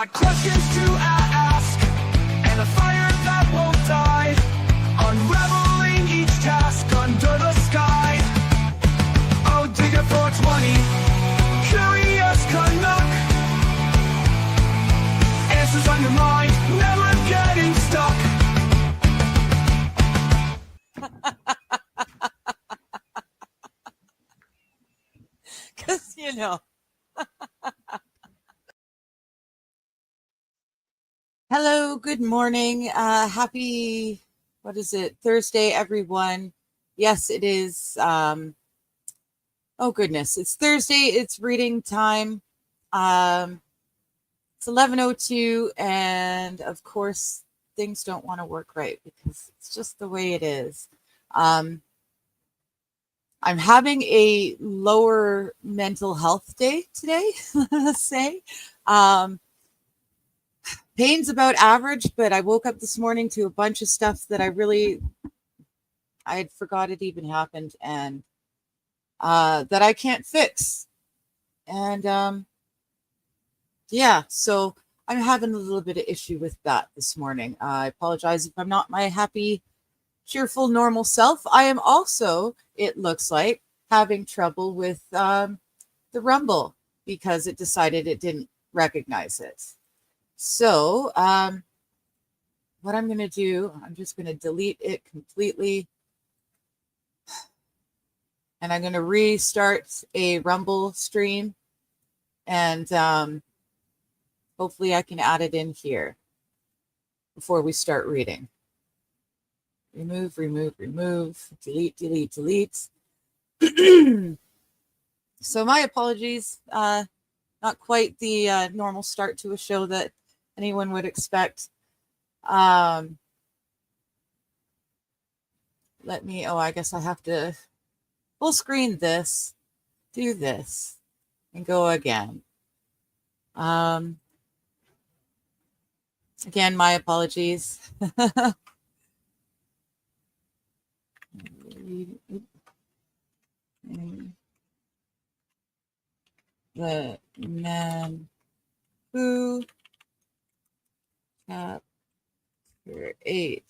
got questions to ask, and a fire that won't die, unraveling each task under the sky. Oh, dig it for 20, curious Canuck. Answers on your mind, never getting stuck. Because, you know. Hello, good morning. Happy, what is it, Thursday, everyone. Yes, it is. Oh, goodness. It's Thursday. It's reading time. It's 11:02, and of course, things don't want to work right because it's just the way it is. I'm having a lower mental health day today, let's say. Pain's about average, but I woke up this morning to a bunch of stuff that I had forgot it even happened, and that I can't fix. And yeah, so I'm having a little bit of issue with that this morning. I apologize if I'm not my happy, cheerful, normal self. I am also, it looks like, having trouble with the Rumble because it decided it didn't recognize it. So what I'm going to do, I'm just going to delete it completely. And I'm going to restart a Rumble stream. And hopefully I can add it in here before we start reading. Remove, remove, remove, delete, delete, delete. So my apologies. Not quite the normal start to a show that anyone would expect. I guess I have to full screen this, do this, and go again. Again, my apologies. The man who chapter 8.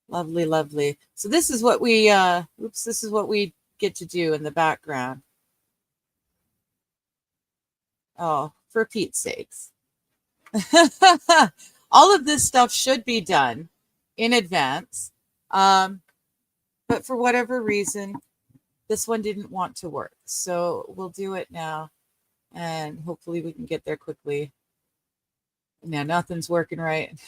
Lovely, lovely. So this is what we this is what we get to do in the background. Oh, for Pete's sakes. All of this stuff should be done in advance. But for whatever reason, this one didn't want to work. So we'll do it now. And hopefully we can get there quickly. Now nothing's working right.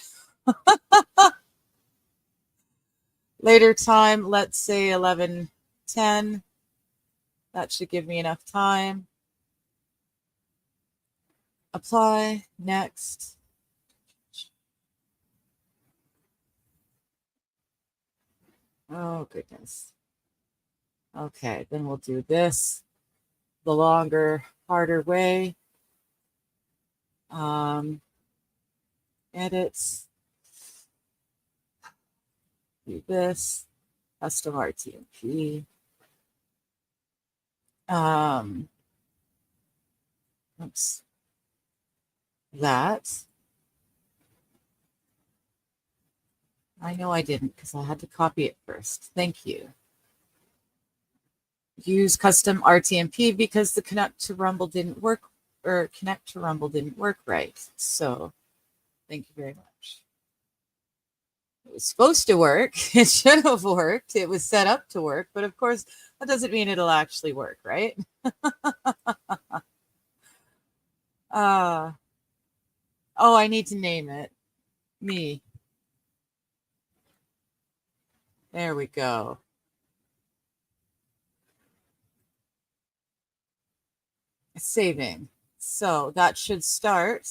Later time, let's say 11:10. That should give me enough time. Apply, next. Oh, goodness. Okay, then we'll do this the longer, harder way. Edits. Do this. Custom RTMP. Oops. That. I know I didn't because I had to copy it first. Thank you. Use custom RTMP because the connect to Rumble didn't work right. So thank you very much. It was supposed to work. It should have worked. It was set up to work, but of course that doesn't mean it'll actually work, right? Oh, I need to name it. Me. There we go. Saving. So that should start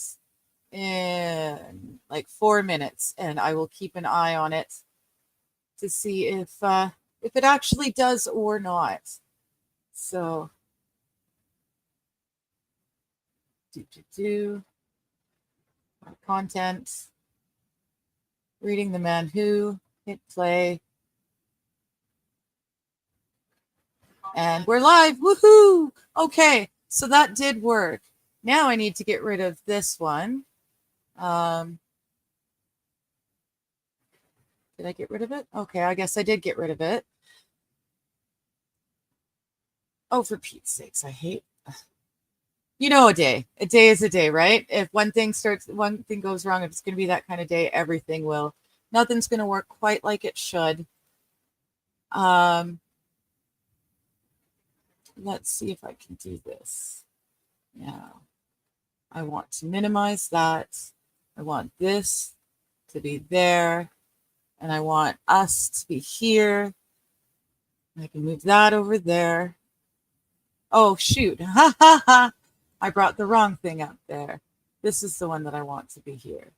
in like 4 minutes, and I will keep an eye on it to see if it actually does or not. So content, reading the man who, hit play, and we're live. Woohoo! Okay, so that did work. Now I need to get rid of this one. Did I get rid of it? Okay, I guess I did get rid of it. Oh, for Pete's sakes, I hate. You know, a day is a day, right? If one thing goes wrong, if it's going to be that kind of day, everything will. Nothing's going to work quite like it should. Let's see if I can do this. Yeah, I want to minimize that. I want this to be there, and I want us to be here. I can move that over there. Oh, shoot. Ha ha ha. I brought the wrong thing up there. This is the one that I want to be here.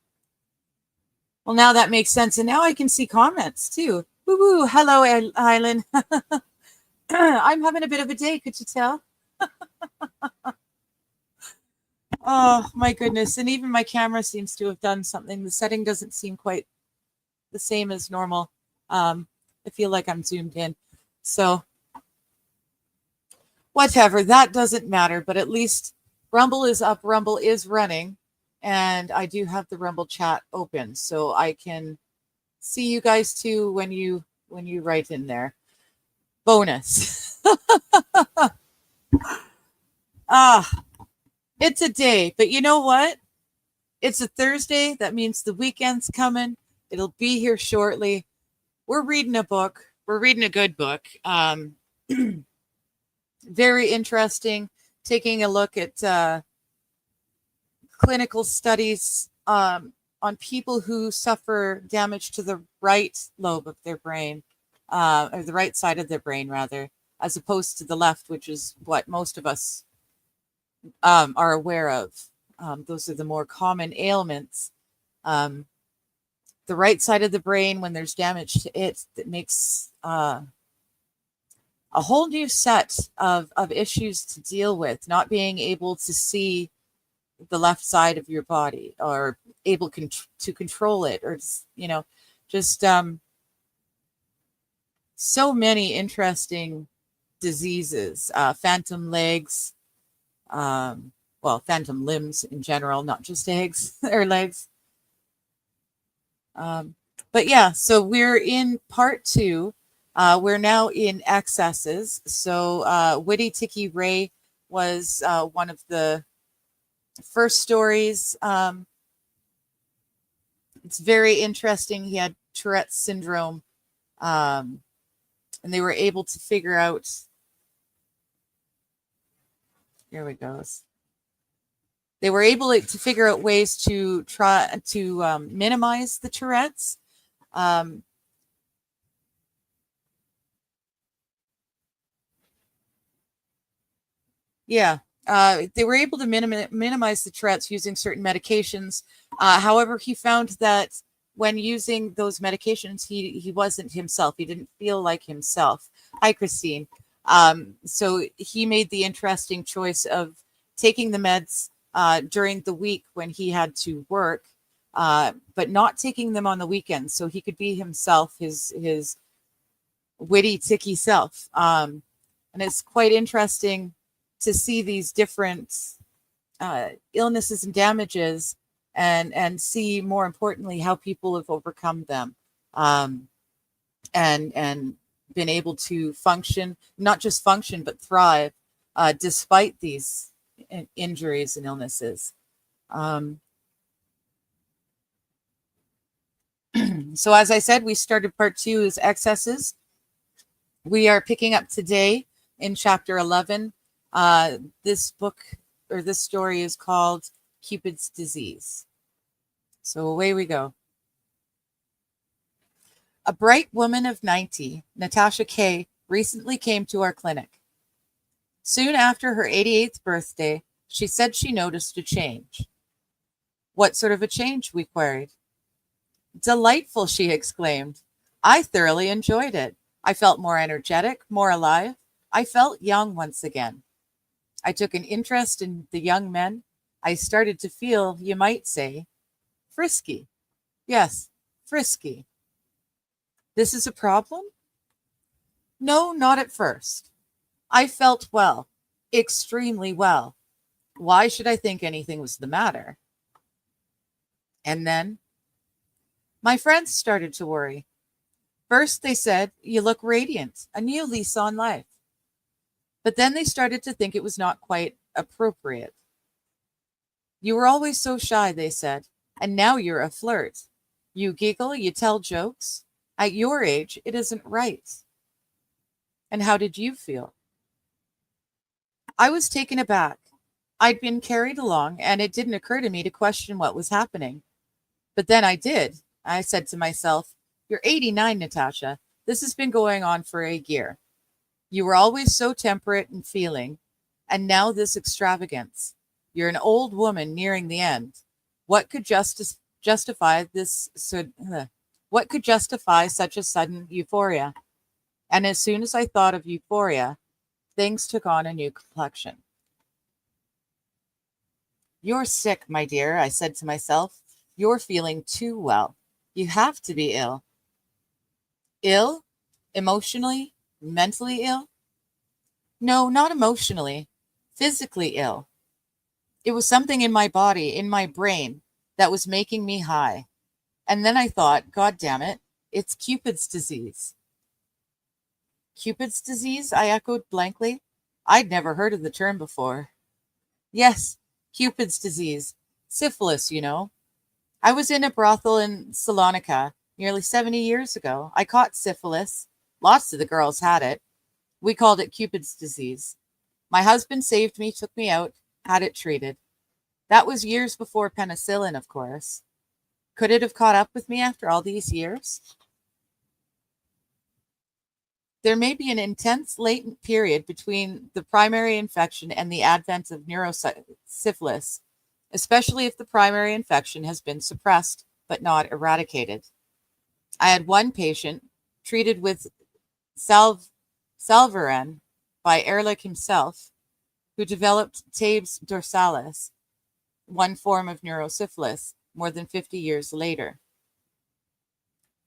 Well, now that makes sense. And now I can see comments too. Woo woo. Hello, Island. I'm having a bit of a day. Could you tell? Oh, my goodness. And even my camera seems to have done something. The setting doesn't seem quite the same as normal. I feel like I'm zoomed in. So whatever, that doesn't matter. But at least Rumble is up. Rumble is running. And I do have the Rumble chat open. So I can see you guys too when you write in there. Bonus. It's a day, but you know what? It's a Thursday. That means the weekend's coming. It'll be here shortly. We're reading a book. We're reading a good book. Very interesting. Taking a look at clinical studies on people who suffer damage to the right lobe of their brain, or the right side of their brain, rather, as opposed to the left, which is what most of us are aware of. Those are the more common ailments. The right side of the brain, when there's damage to it, that makes a whole new set of issues to deal with, not being able to see the left side of your body or able to control it, or just so many interesting diseases, phantom legs, phantom limbs in general, not just eggs or legs. But yeah, so we're in part 2. We're now in excesses. So Witty Ticky Ray was one of the first stories. It's very interesting. He had Tourette's syndrome, and they were able to figure out. Here we go. They were able to figure out ways to try to minimize the Tourette's. They were able to minimize the Tourette's using certain medications. However, he found that when using those medications, he wasn't himself. He didn't feel like himself. Hi, Christine. So he made the interesting choice of taking the meds during the week when he had to work, but not taking them on the weekends, so he could be himself, his witty, ticky self. And it's quite interesting to see these different illnesses and damages, and see, more importantly, how people have overcome them, and been able to function, not just function, but thrive despite these injuries and illnesses. So as I said, we started part 2 is excesses. We are picking up today in chapter 11. This book, or this story, is called Cupid's Disease. So away we go. A bright woman of 90, Natasha Kay, recently came to our clinic. Soon after her 88th birthday, she said she noticed a change. What sort of a change? We queried. Delightful, she exclaimed. I thoroughly enjoyed it. I felt more energetic, more alive. I felt young once again. I took an interest in the young men. I started to feel, you might say, frisky. Yes, frisky. This is a problem? No, not at first. I felt well, extremely well. Why should I think anything was the matter? And then my friends started to worry. First, they said, "You look radiant, a new lease on life." But then they started to think it was not quite appropriate. "You were always so shy," they said, "and now you're a flirt. You giggle, you tell jokes. At your age, it isn't right." And how did you feel? I was taken aback. I'd been carried along, and it didn't occur to me to question what was happening. But then I did. I said to myself, "You're 89, Natasha. This has been going on for a year. You were always so temperate and feeling, and now this extravagance. You're an old woman nearing the end. What could justify what could justify such a sudden euphoria?" And as soon as I thought of euphoria, things took on a new complexion. "You're sick, my dear," I said to myself. "You're feeling too well. You have to be ill." Ill? Emotionally? Mentally ill? No, not emotionally. Physically ill. It was something in my body, in my brain, that was making me high. And then I thought, God damn it, it's Cupid's disease. Cupid's disease? I echoed blankly. I'd never heard of the term before. Yes, Cupid's disease. Syphilis, you know. I was in a brothel in Salonika nearly 70 years ago. I caught syphilis. Lots of the girls had it. We called it Cupid's disease. My husband saved me, took me out, had it treated. That was years before penicillin, of course. Could it have caught up with me after all these years? There may be an intense latent period between the primary infection and the advent of neurosyphilis, especially if the primary infection has been suppressed but not eradicated. I had one patient treated with salviran by Ehrlich himself, who developed tabes dorsalis, one form of neurosyphilis, more than 50 years later.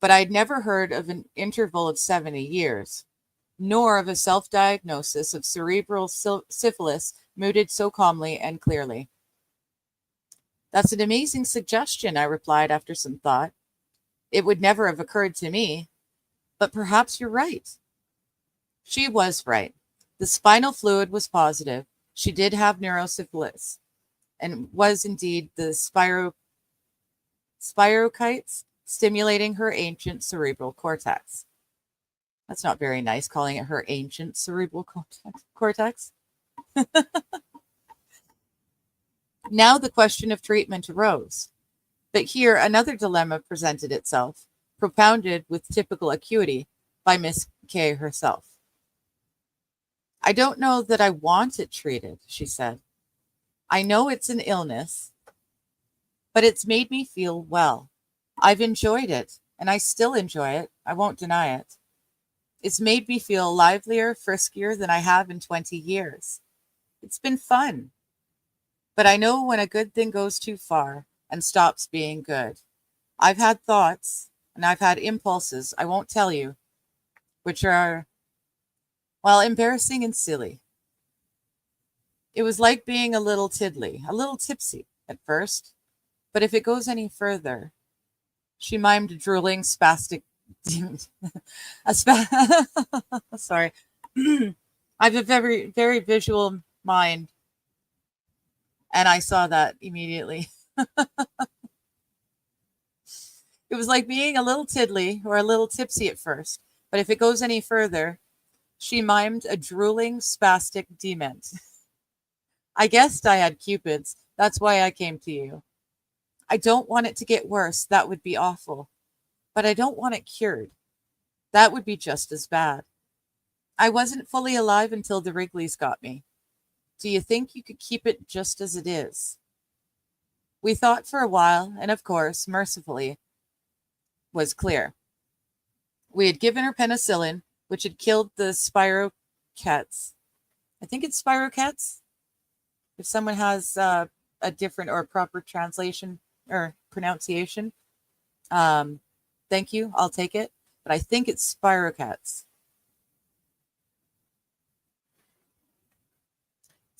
But I'd never heard of an interval of 70 years, nor of a self-diagnosis of cerebral syphilis mooted so calmly and clearly. That's an amazing suggestion, I replied after some thought. It would never have occurred to me, but perhaps you're right. She was right. The spinal fluid was positive. She did have neurosyphilis and was indeed the spirochetes stimulating her ancient cerebral cortex. That's not very nice, calling it her ancient cerebral cortex. Now the question of treatment arose. But here another dilemma presented itself, propounded with typical acuity by Miss K herself. "I don't know that I want it treated," she said. "I know it's an illness, but it's made me feel well. I've enjoyed it, and I still enjoy it. I won't deny it. It's made me feel livelier, friskier than I have in 20 years. It's been fun. But I know when a good thing goes too far and stops being good. I've had thoughts and I've had impulses, I won't tell you, which are, well, embarrassing and silly. It was like being a little tiddly, a little tipsy at first. But if it goes any further," she mimed, drooling, spastic. Sorry. I have a very, very visual mind, and I saw that immediately. It was like being a little tiddly or a little tipsy at first, but if it goes any further, she mimed a drooling, spastic dement. "I guessed I had Cupids. That's why I came to you. I don't want it to get worse. That would be awful. But I don't want it cured. That would be just as bad. I wasn't fully alive until the Wrigleys got me. Do you think you could keep it just as it is?" We thought for a while, and of course, mercifully, was clear. We had given her penicillin, which had killed the spirochetes. I think it's spirochetes. If someone has a different or proper translation or pronunciation, thank you. I'll take it. But I think it's spirochetes.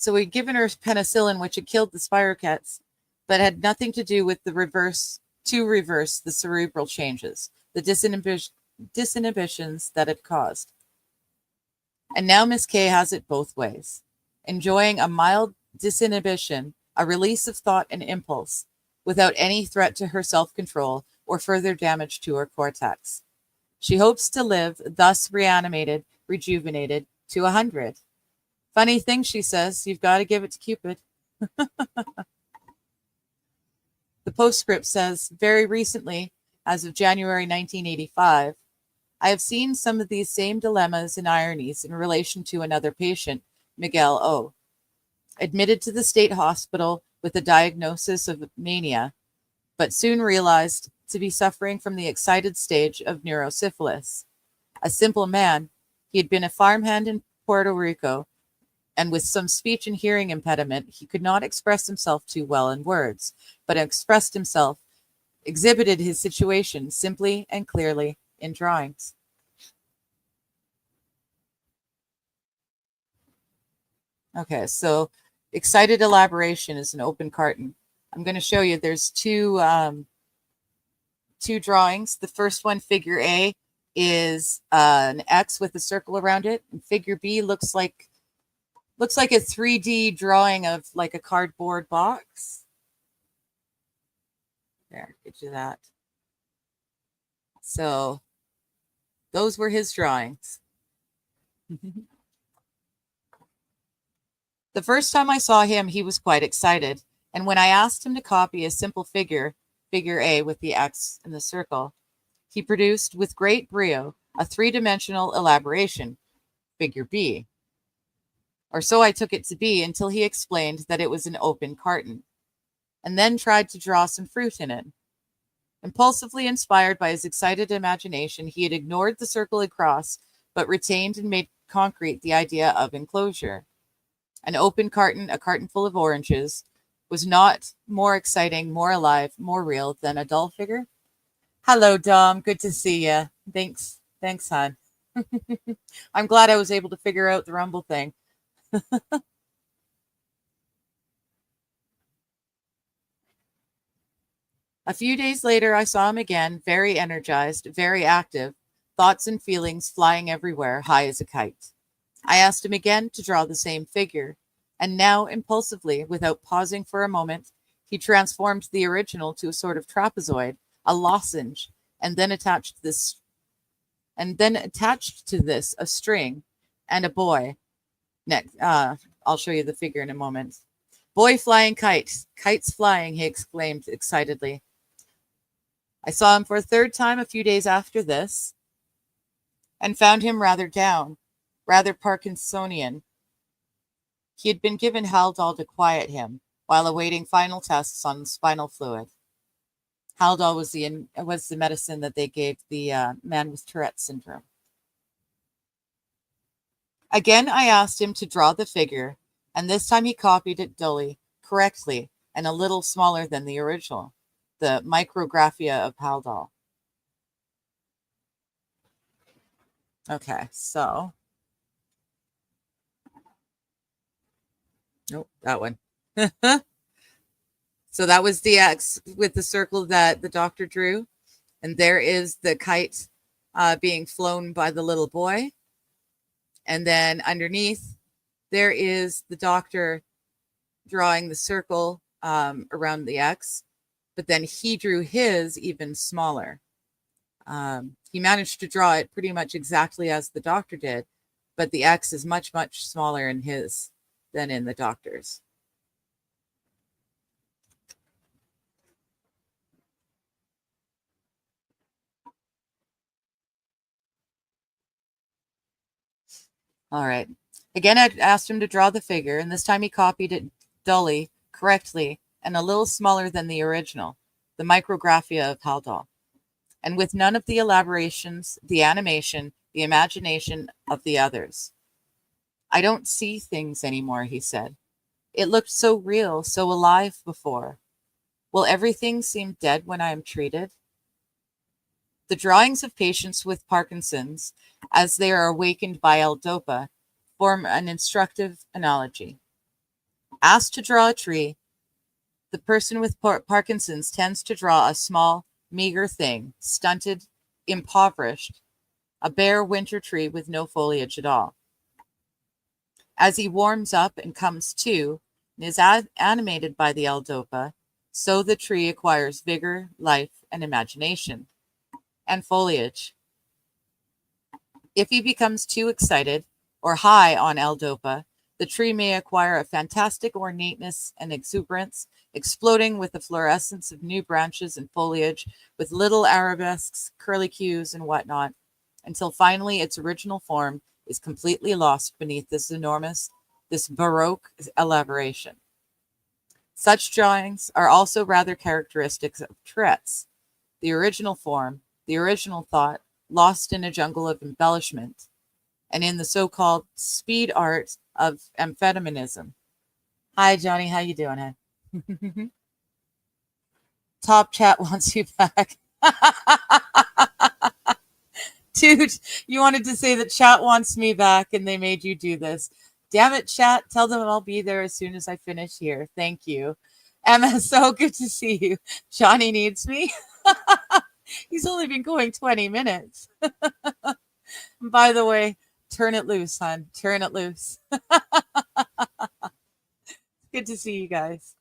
So he'd given her penicillin, which had killed the spirochetes, but had nothing to do with the reverse the cerebral changes, the disinhibitions that it caused. And now Miss K has it both ways, enjoying a mild disinhibition, a release of thought and impulse, without any threat to her self-control or further damage to her cortex. She hopes to live, thus reanimated, rejuvenated, to 100. Funny thing, she says, you've got to give it to Cupid. The postscript says, very recently, as of January 1985, I have seen some of these same dilemmas and ironies in relation to another patient, Miguel O., admitted to the state hospital with a diagnosis of mania, but soon realized to be suffering from the excited stage of neurosyphilis. A simple man, he had been a farmhand in Puerto Rico, and with some speech and hearing impediment, he could not express himself too well in words, but exhibited his situation simply and clearly in drawings. Okay, so excited elaboration is an open carton. I'm going to show you. There's two drawings. The first one, figure A, is an X with a circle around it, and figure B looks like a 3D drawing of like a cardboard box. There, get you that. So those were his drawings. The first time I saw him, he was quite excited, and when I asked him to copy a simple figure A with the X in the circle, he produced with great brio a three-dimensional elaboration, figure B. Or so I took it to be until he explained that it was an open carton, and then tried to draw some fruit in it. Impulsively inspired by his excited imagination, he had ignored the circle across, but retained and made concrete the idea of enclosure. An open carton, a carton full of oranges, was not more exciting, more alive, more real than a doll figure. Hello, Dom. Good to see you. Thanks, hon. I'm glad I was able to figure out the Rumble thing. A few days later, I saw him again, very energized, very active, thoughts and feelings flying everywhere, high as a kite. I asked him again to draw the same figure, and now, impulsively, without pausing for a moment, he transformed the original to a sort of trapezoid, a lozenge, and then attached to this a string and a boy. Next, I'll show you the figure in a moment. Boy flying kites, kites flying, he exclaimed excitedly. I saw him for a third time a few days after this, and found him rather down, rather Parkinsonian. He had been given Haldol to quiet him while awaiting final tests on spinal fluid. Haldol was the medicine that they gave the man with Tourette's syndrome. Again, I asked him to draw the figure, and this time he copied it dully, correctly, and a little smaller than the original, the micrographia of Haldol. Okay, so. Nope, that one. So that was the X with the circle that the doctor drew. And there is the kite being flown by the little boy. And then underneath, there is the doctor drawing the circle around the X. But then he drew his even smaller. He managed to draw it pretty much exactly as the doctor did. But the X is much, much smaller in his than in the doctor's. All right. Again, I asked him to draw the figure, and this time he copied it dully, correctly, and a little smaller than the original, the micrographia of Haldol, and with none of the elaborations, the animation, the imagination of the others. I don't see things anymore, he said. It looked so real, so alive before. Will everything seem dead when I am treated? The drawings of patients with Parkinson's, as they are awakened by L-DOPA, form an instructive analogy. Asked to draw a tree, the person with Parkinson's tends to draw a small, meager thing, stunted, impoverished, a bare winter tree with no foliage at all. As he warms up and comes to, and is animated by the L-DOPA, so the tree acquires vigor, life, and imagination, and foliage. If he becomes too excited or high on L-DOPA, the tree may acquire a fantastic ornateness and exuberance, exploding with the fluorescence of new branches and foliage, with little arabesques, curlicues, and whatnot, until finally its original form is completely lost beneath this Baroque elaboration. Such drawings are also rather characteristic of Tourette's. The original form, the original thought, lost in a jungle of embellishment, and in the so-called speed art of amphetaminism. Hi, Johnny. How you doing, hon? Top chat wants you back. Dude, you wanted to say that chat wants me back and they made you do this. Damn it, chat. Tell them I'll be there as soon as I finish here. Thank you. Emma, so good to see you. Johnny needs me. He's only been going 20 minutes. By the way, turn it loose, hon. Turn it loose. Good to see you guys.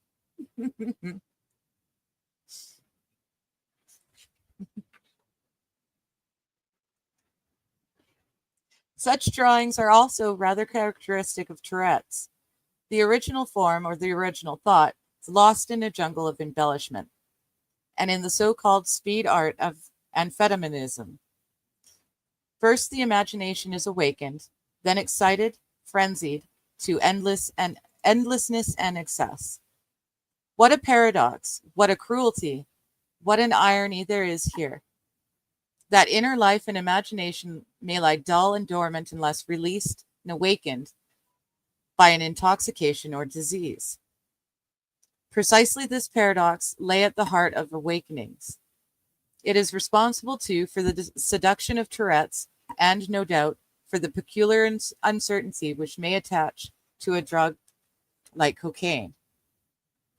Such drawings are also rather characteristic of Tourette's. The original form, or the original thought, is lost in a jungle of embellishment, and in the so-called speed art of amphetaminism. First, the imagination is awakened, then excited, frenzied, to endlessness and excess. What a paradox, what a cruelty, what an irony there is here. That inner life and imagination may lie dull and dormant unless released and awakened by an intoxication or disease. Precisely this paradox lay at the heart of awakenings. It is responsible, too, for the seduction of Tourette's and, no doubt, for the peculiar uncertainty which may attach to a drug like cocaine,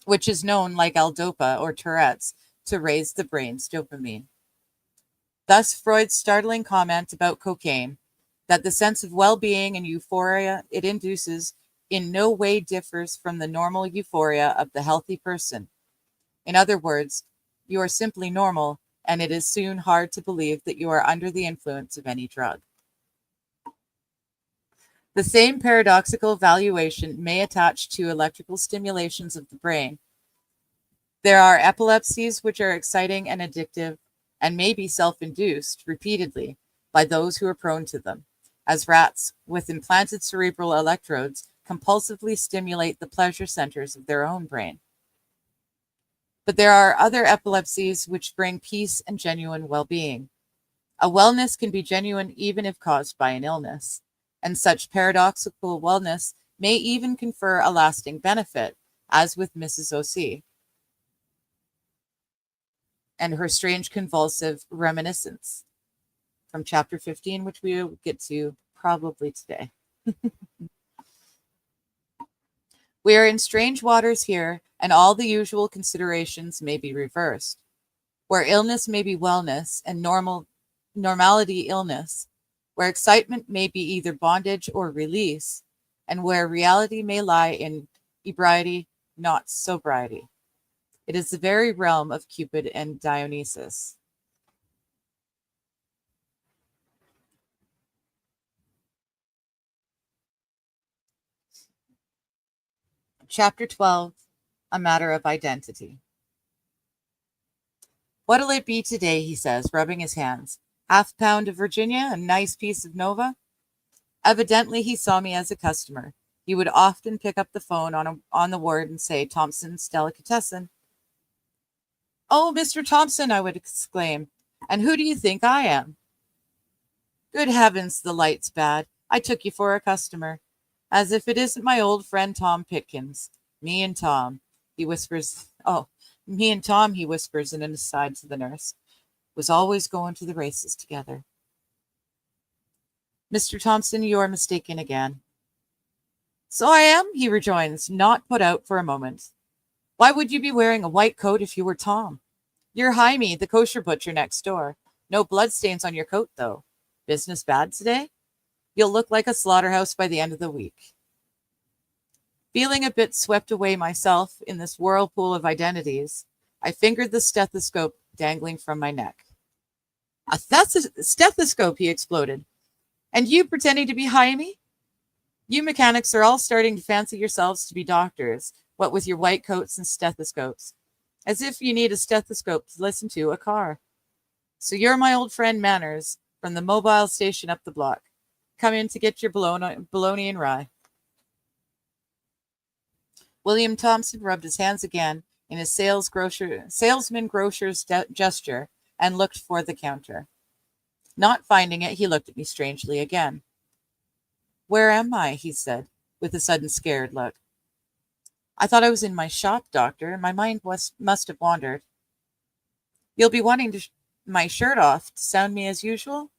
which is known, like L-DOPA or Tourette's, to raise the brain's dopamine. Thus, Freud's startling comment about cocaine, that the sense of well-being and euphoria it induces in no way differs from the normal euphoria of the healthy person. In other words, you are simply normal, and it is soon hard to believe that you are under the influence of any drug. The same paradoxical valuation may attach to electrical stimulations of the brain. There are epilepsies which are exciting and addictive, and may be self-induced repeatedly by those who are prone to them, as rats with implanted cerebral electrodes compulsively stimulate the pleasure centers of their own brain. But there are other epilepsies which bring peace and genuine well-being. A wellness can be genuine even if caused by an illness, and such paradoxical wellness may even confer a lasting benefit, as with Mrs. O.C. and her strange convulsive reminiscence from chapter 15, which we will get to probably today. We are in strange waters here, and all the usual considerations may be reversed. Where illness may be wellness and normality illness, where excitement may be either bondage or release, and where reality may lie in ebriety, not sobriety. It is the very realm of Cupid and Dionysus. Chapter 12, A Matter of Identity. What'll it be today, he says, rubbing his hands. Half pound of Virginia, a nice piece of Nova? Evidently, he saw me as a customer. He would often pick up the phone on the word and say, Thompson's Delicatessen. Oh, Mr. Thompson, I would exclaim. And who do you think I am? Good heavens, the light's bad. I took you for a customer. As if it isn't my old friend Tom Pitkins. Me and Tom, he whispers. Oh, me and Tom, he whispers in an aside to the nurse, was always going to the races together. Mr. Thompson, you are mistaken again. So I am, he rejoins, not put out for a moment. Why would you be wearing a white coat if you were Tom? You're Jaime, the kosher butcher next door. No bloodstains on your coat, though. Business bad today? You'll look like a slaughterhouse by the end of the week. Feeling a bit swept away myself in this whirlpool of identities, I fingered the stethoscope dangling from my neck. A stethoscope, he exploded. And you pretending to be Jaime? You mechanics are all starting to fancy yourselves to be doctors, what with your white coats and stethoscopes. As if you need a stethoscope to listen to a car. So you're my old friend Manners from the mobile station up the block. Come in to get your bologna and rye. William Thompson rubbed his hands again in his salesman grocer's gesture and looked for the counter. Not finding it, he looked at me strangely again. Where am I? He said, with a sudden scared look. I thought I was in my shop, Doctor. My mind must have wandered. You'll be wanting my shirt off to sound me as usual?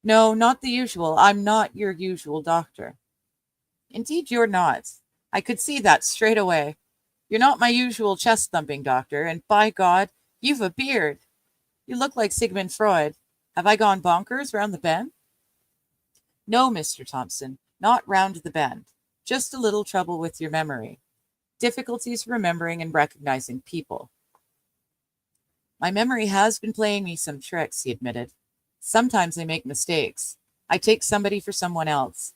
No, not the usual. I'm not your usual doctor. Indeed, you're not. I could see that straight away. You're not my usual chest-thumping doctor, and by God, you've a beard. You look like Sigmund Freud. Have I gone bonkers round the bend? No, Mr. Thompson, not round the bend. Just a little trouble with your memory. Difficulties remembering and recognizing people. My memory has been playing me some tricks, he admitted. Sometimes I make mistakes. I take somebody for someone else.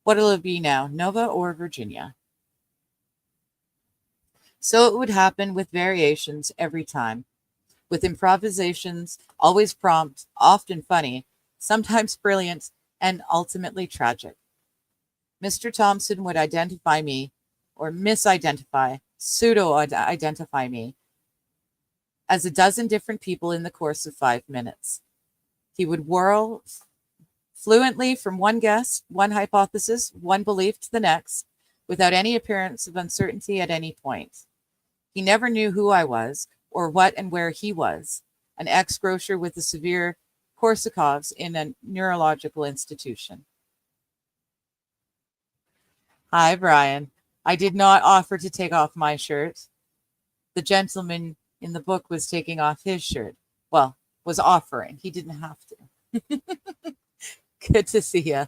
What'll it be now, Nova or Virginia? So it would happen with variations every time, with improvisations, always prompt, often funny, sometimes brilliant, and ultimately tragic. Mr. Thompson would identify me, or misidentify, pseudo-identify me, as a dozen different people in the course of 5 minutes. He would whirl fluently from one guess, one hypothesis, one belief to the next, without any appearance of uncertainty at any point. He never knew who I was, or what and where he was, an ex-grocer with the severe Korsakovs in a neurological institution. Hi, Brian. I did not offer to take off my shirt. The gentleman in the book was taking off his shirt. Well, was offering. He didn't have to. Good to see you.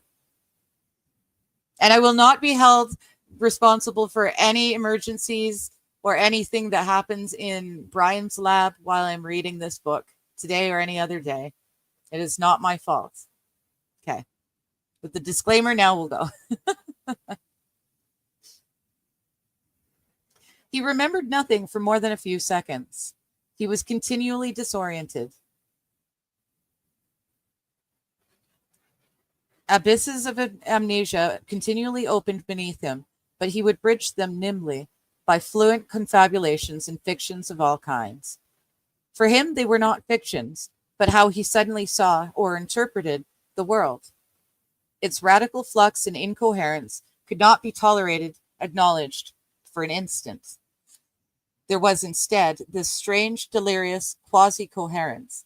And I will not be held responsible for any emergencies or anything that happens in Brian's lab while I'm reading this book today or any other day. It is not my fault. Okay. With the disclaimer, now we'll go. He remembered nothing for more than a few seconds. He was continually disoriented. Abysses of amnesia continually opened beneath him, but he would bridge them nimbly by fluent confabulations and fictions of all kinds. For him, they were not fictions, but how he suddenly saw or interpreted the world. Its radical flux and incoherence could not be tolerated, acknowledged for an instant. There was instead this strange, delirious quasi-coherence.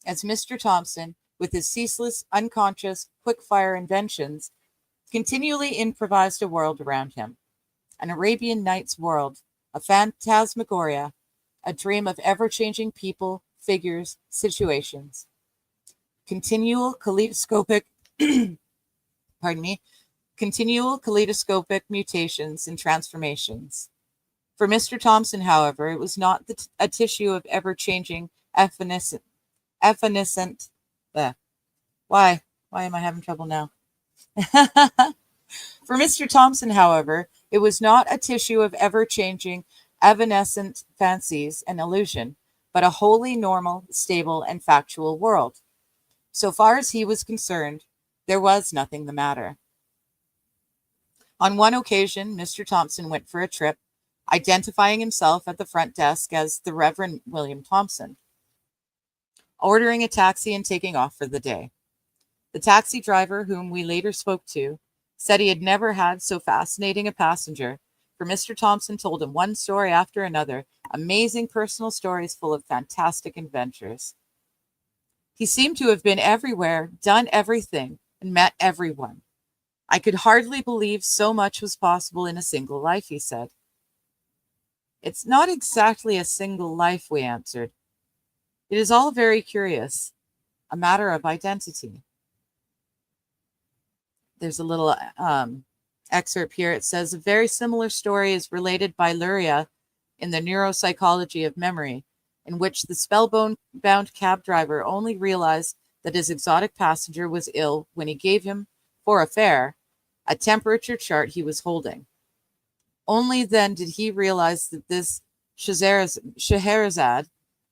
As Mr. Thompson, with his ceaseless, unconscious, quick-fire inventions, continually improvised a world around him. An Arabian Nights world, a phantasmagoria, a dream of ever-changing people, figures, situations. Continual kaleidoscopic, mutations and transformations. For Mr. Thompson, however, it was not a tissue of ever-changing evanescent. Why am I having trouble now? For Mr. Thompson, however, it was not a tissue of ever-changing, evanescent fancies and illusion, but a wholly normal, stable, and factual world. So far as he was concerned, there was nothing the matter. On one occasion, Mr. Thompson went for a trip, identifying himself at the front desk as the Reverend William Thompson, ordering a taxi and taking off for the day. The taxi driver, whom we later spoke to, said he had never had so fascinating a passenger, for Mr. Thompson told him one story after another, amazing personal stories full of fantastic adventures. He seemed to have been everywhere, done everything, and met everyone. I could hardly believe so much was possible in a single life, he said. It's not exactly a single life, we answered. It is all very curious, a matter of identity. There's a little excerpt here. It says, a very similar story is related by Luria in the Neuropsychology of Memory, in which the spellbound cab driver only realized that his exotic passenger was ill when he gave him, for a fare, a temperature chart he was holding. Only then did he realize that this Scheherazade,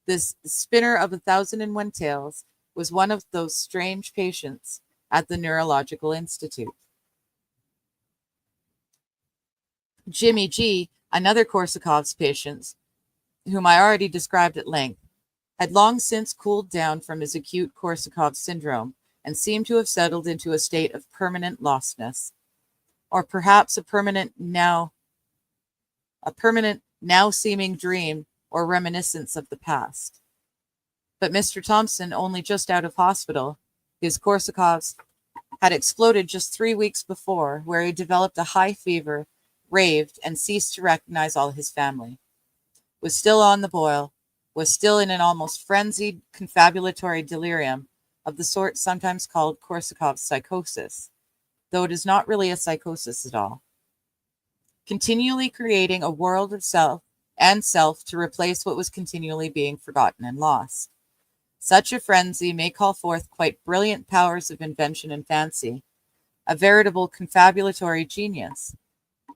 this spinner of 1,001 tales, was one of those strange patients at the Neurological Institute. Jimmy G., another Korsakov's patient, whom I already described at length, had long since cooled down from his acute Korsakov syndrome and seemed to have settled into a state of permanent lostness, or perhaps a permanent now seeming dream or reminiscence of the past. But Mr. Thompson, only just out of hospital, his Korsakovs had exploded just 3 weeks before, where he developed a high fever, raved, and ceased to recognize all his family, was still on the boil, was still in an almost frenzied confabulatory delirium of the sort sometimes called Korsakov's psychosis, though it is not really a psychosis at all, continually creating a world of self to replace what was continually being forgotten and lost. Such a frenzy may call forth quite brilliant powers of invention and fancy, a veritable confabulatory genius,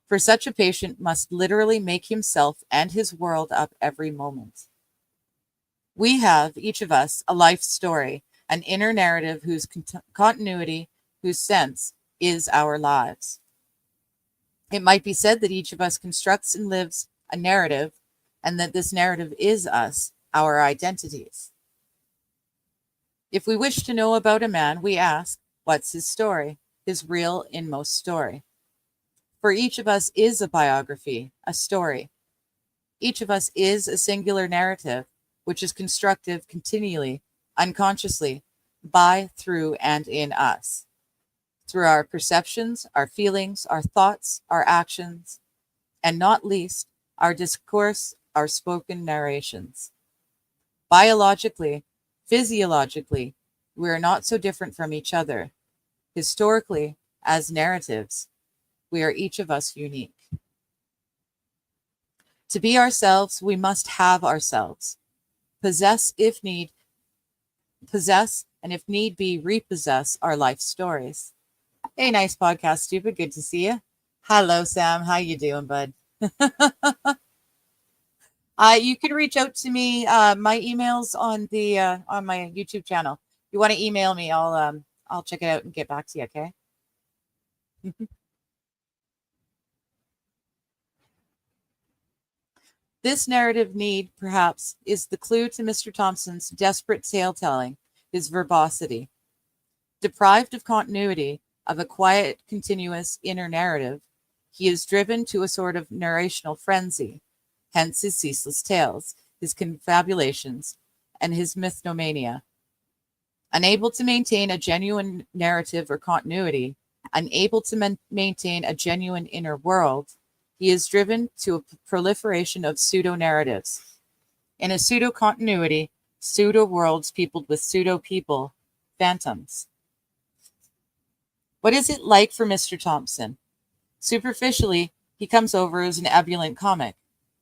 for such a patient must literally make himself and his world up every moment. We have, each of us, a life story, an inner narrative whose continuity, whose sense, is our lives. It might be said that each of us constructs and lives a narrative, and that this narrative is us, our identities. If we wish to know about a man, we ask, what's his story, his real inmost story? For each of us is a biography, a story. Each of us is a singular narrative, which is constructive continually, unconsciously, by, through, and in us, through our perceptions, our feelings, our thoughts, our actions, and not least, our discourse, our spoken narrations. Biologically, physiologically, we are not so different from each other. Historically, as narratives, we are each of us unique. To be ourselves, we must have ourselves. Possess, and if need be, repossess our life stories. Hey, nice podcast, stupid. Good to see you. Hello, Sam. How you doing, bud? You can reach out to me. My email's on the on my YouTube channel. If you want to email me, I'll check it out and get back to you. Okay. This narrative need, perhaps, is the clue to Mr. Thompson's desperate tale-telling, his verbosity. Deprived of continuity, of a quiet, continuous inner narrative, he is driven to a sort of narrational frenzy, hence his ceaseless tales, his confabulations, and his mythnomania. Unable to maintain a genuine narrative or continuity, unable to maintain a genuine inner world, he is driven to a proliferation of pseudo-narratives. In a pseudo-continuity, pseudo-worlds peopled with pseudo-people, phantoms. What is it like for Mr. Thompson? Superficially, he comes over as an ebullient comic.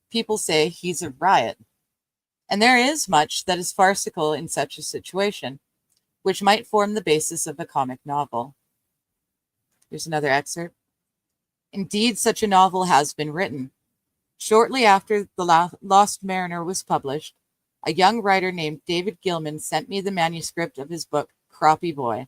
People say he's a riot. And there is much that is farcical in such a situation, which might form the basis of a comic novel. Here's another excerpt. Indeed, such a novel has been written. Shortly after The Lost Mariner was published, a young writer named David Gilman sent me the manuscript of his book, Crappie Boy.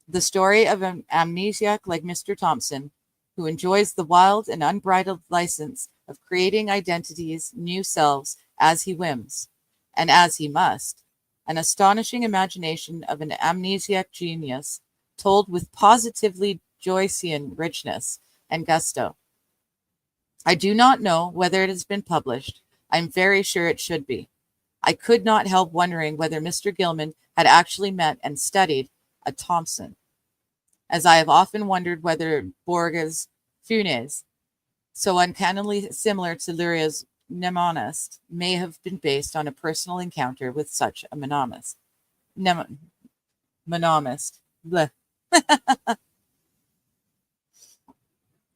The story of an amnesiac like Mr. Thompson, who enjoys the wild and unbridled license of creating identities, new selves, as he whims, and as he must. An astonishing imagination of an amnesiac genius, told with positively Joycean richness and gusto. I do not know whether it has been published. I am very sure it should be. I could not help wondering whether Mr. Gilman had actually met and studied a Thompson. as I have often wondered whether Borges' Funes, so uncannily similar to Luria's mnemonist, may have been based on a personal encounter with such a mnemonist. Mnemonist. Bleh.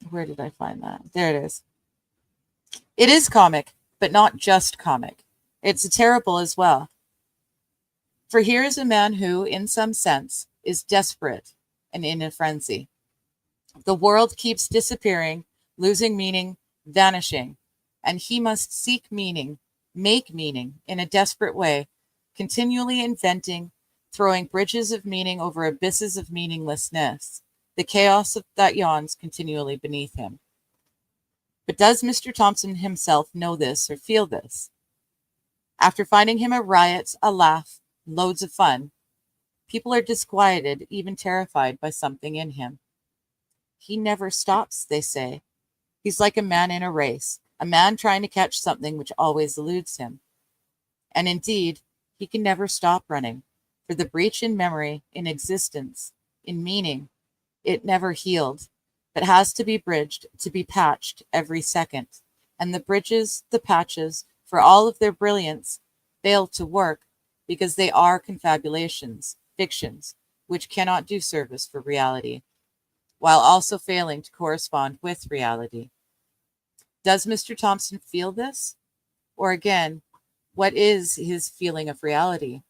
Where did I find that? There it is. It is comic, but not just comic. It's terrible as well. For here is a man who, in some sense, is desperate and in a frenzy. The world keeps disappearing, losing meaning, vanishing, and he must seek meaning, make meaning in a desperate way, continually inventing, throwing bridges of meaning over abysses of meaninglessness, the chaos that yawns continually beneath him. But does Mr. Thompson himself know this or feel this? After finding him a riot, a laugh, loads of fun, people are disquieted, even terrified by something in him. He never stops, they say. He's like a man in a race, a man trying to catch something which always eludes him. And indeed, he can never stop running, for the breach in memory, in existence, in meaning, it never healed, but has to be bridged, to be patched every second. And the bridges, the patches, for all of their brilliance, fail to work because they are confabulations, fictions, which cannot do service for reality, while also failing to correspond with reality. Does Mr. Thompson feel this? Or again, what is his feeling of reality?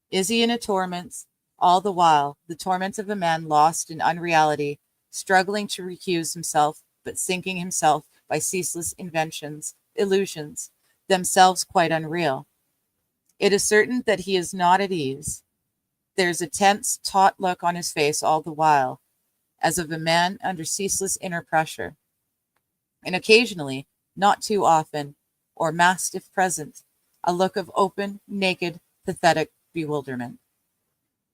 Is he in a torment, all the while, the torment of a man lost in unreality, struggling to recuse himself, but sinking himself by ceaseless inventions, illusions, themselves quite unreal? It is certain that he is not at ease. There's a tense, taut look on his face all the while, as of a man under ceaseless inner pressure. And occasionally, not too often, or masked if present, a look of open, naked, pathetic bewilderment.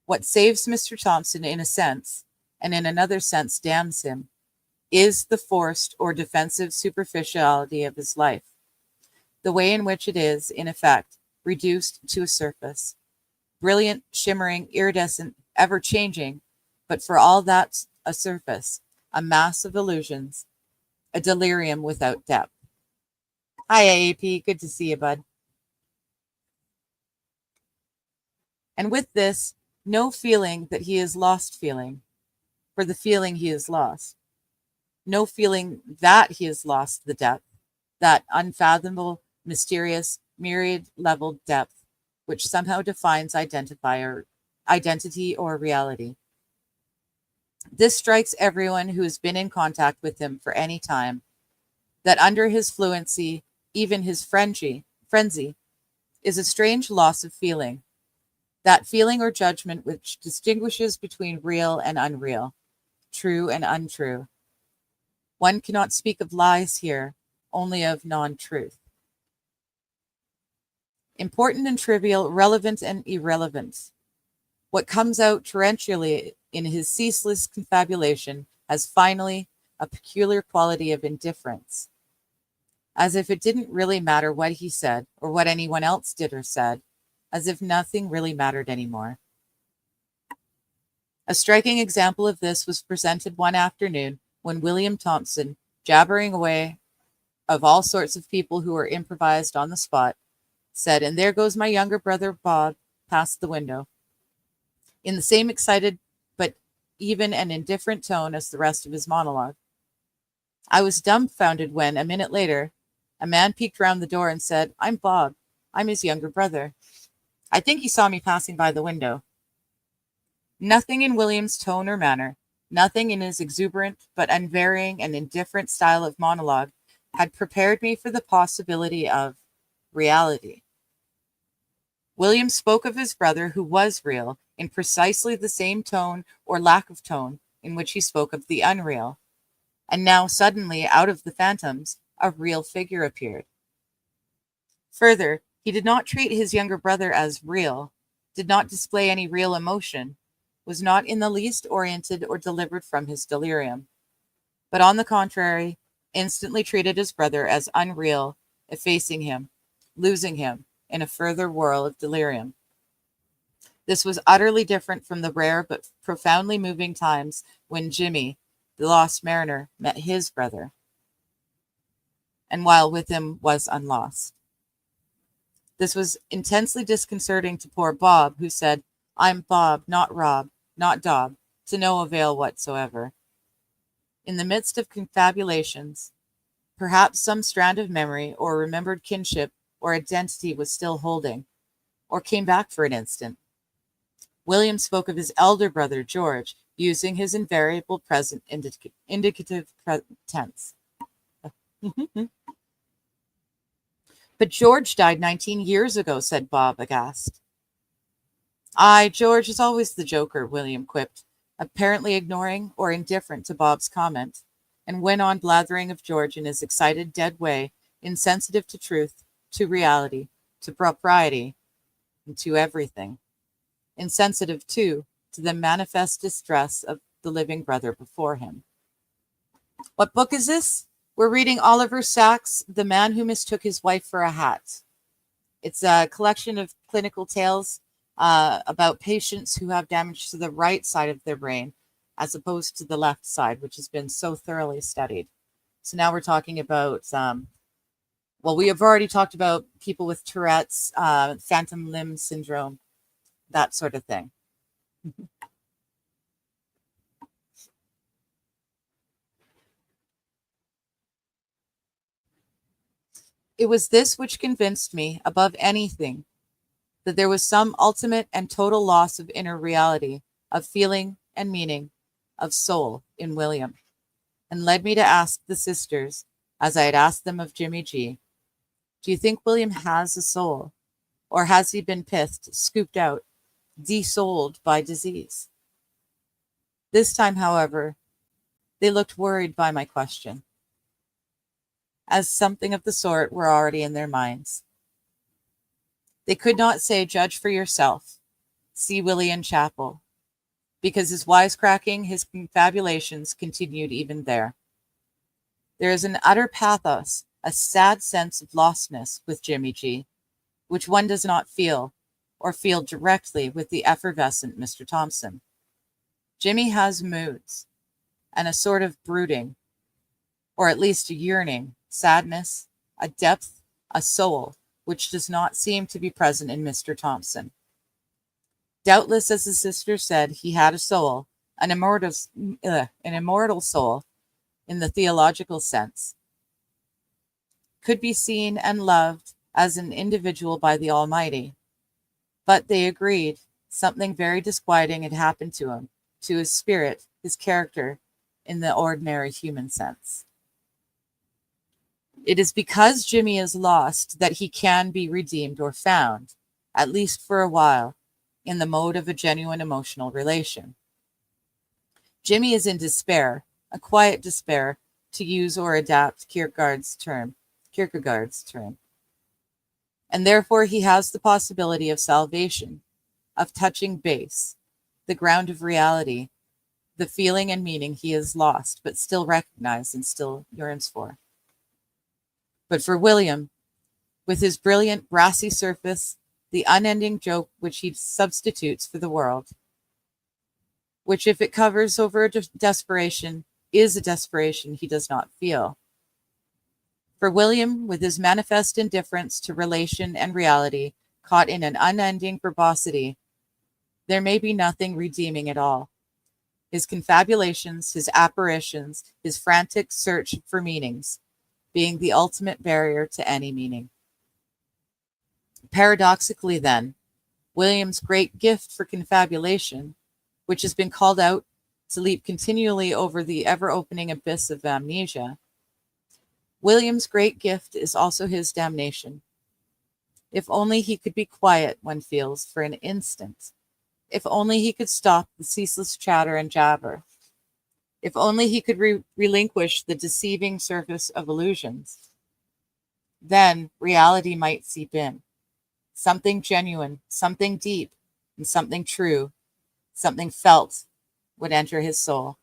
What saves Mr. Thompson in a sense, and in another sense damns him, is the forced or defensive superficiality of his life, the way in which it is, in effect, reduced to a surface, brilliant, shimmering, iridescent, ever-changing, but for all that a surface, a mass of illusions, a delirium without depth. Hi, AAP. Good to see you, bud. And with this, no feeling that he has lost feeling, for the feeling he has lost. No feeling that he has lost the depth, that unfathomable, mysterious, myriad-leveled depth, which somehow defines identity or reality. This strikes everyone who has been in contact with him for any time, that under his fluency, even his frenzy, is a strange loss of feeling, that feeling or judgment which distinguishes between real and unreal, true and untrue. One cannot speak of lies here, only of non-truth. Important and trivial, relevant and irrelevant. What comes out torrentially in his ceaseless confabulation has finally a peculiar quality of indifference, as if it didn't really matter what he said or what anyone else did or said, as if nothing really mattered anymore. A striking example of this was presented one afternoon when William Thompson, jabbering away of all sorts of people who were improvised on the spot, said, "And there goes my younger brother Bob past the window," in the same excited but even and indifferent tone as the rest of his monologue. I was dumbfounded when, a minute later, a man peeked round the door and said, "I'm Bob. I'm his younger brother. I think he saw me passing by the window." Nothing in William's tone or manner, nothing in his exuberant but unvarying and indifferent style of monologue had prepared me for the possibility of reality. William spoke of his brother who was real in precisely the same tone or lack of tone in which he spoke of the unreal. And now suddenly, out of the phantoms, a real figure appeared. Further, he did not treat his younger brother as real, did not display any real emotion, was not in the least oriented or delivered from his delirium, but on the contrary, instantly treated his brother as unreal, effacing him, losing him in a further whirl of delirium. This was utterly different from the rare but profoundly moving times when Jimmy, the lost mariner, met his brother, and while with him was unlost. This was intensely disconcerting to poor Bob, who said, "I'm Bob, not Rob, not Dob," to no avail whatsoever. In the midst of confabulations, perhaps some strand of memory or remembered kinship or identity was still holding, or came back for an instant. William spoke of his elder brother, George, using his invariable present indicative tense. But George died 19 years ago, said Bob, aghast. Aye, George is always the joker, William quipped, apparently ignoring or indifferent to Bob's comment, and went on blathering of George in his excited, dead way, insensitive to truth, to reality, to propriety, and to everything. Insensitive, too, to the manifest distress of the living brother before him. What book is this? We're reading Oliver Sacks' The Man Who Mistook His Wife for a Hat. It's a collection of clinical tales about patients who have damage to the right side of their brain as opposed to the left side, which has been so thoroughly studied. So now we're talking about, we have already talked about people with Tourette's, phantom limb syndrome, that sort of thing. It was this which convinced me, above anything, that there was some ultimate and total loss of inner reality, of feeling and meaning, of soul in William, and led me to ask the sisters, as I had asked them of Jimmy G, do you think William has a soul, or has he been pithed, scooped out, desouled by disease? This time, however, they looked worried by my question, as something of the sort were already in their minds. They could not say, judge for yourself, see Willie in chapel, because his wisecracking, his confabulations continued even there. There is an utter pathos, a sad sense of lostness with Jimmy G, which one does not feel, or feel directly with the effervescent Mr. Thompson. Jimmy has moods, and a sort of brooding, or at least a yearning, sadness, a depth, a soul, which does not seem to be present in Mr. Thompson. Doubtless, as the sister said, he had a soul, an immortal soul, in the theological sense, could be seen and loved as an individual by the Almighty. But they agreed something very disquieting had happened to him, to his spirit, his character, in the ordinary human sense. It is because Jimmy is lost that he can be redeemed or found, at least for a while, in the mode of a genuine emotional relation. Jimmy is in despair, a quiet despair, to use or adapt Kierkegaard's term, and therefore he has the possibility of salvation, of touching base, the ground of reality, the feeling and meaning he has lost, but still recognized and still yearns for. But for William, with his brilliant brassy surface, the unending joke which he substitutes for the world, which if it covers over a desperation, is a desperation he does not feel. For William, with his manifest indifference to relation and reality, caught in an unending verbosity, there may be nothing redeeming at all. His confabulations, his apparitions, his frantic search for meanings, being the ultimate barrier to any meaning. Paradoxically, then, William's great gift for confabulation, which has been called out to leap continually over the ever-opening abyss of amnesia, William's great gift is also his damnation. If only he could be quiet, one feels, for an instant. If only he could stop the ceaseless chatter and jabber. If only he could relinquish the deceiving surface of illusions. Then reality might seep in. Something genuine, something deep, and something true, something felt would enter his soul.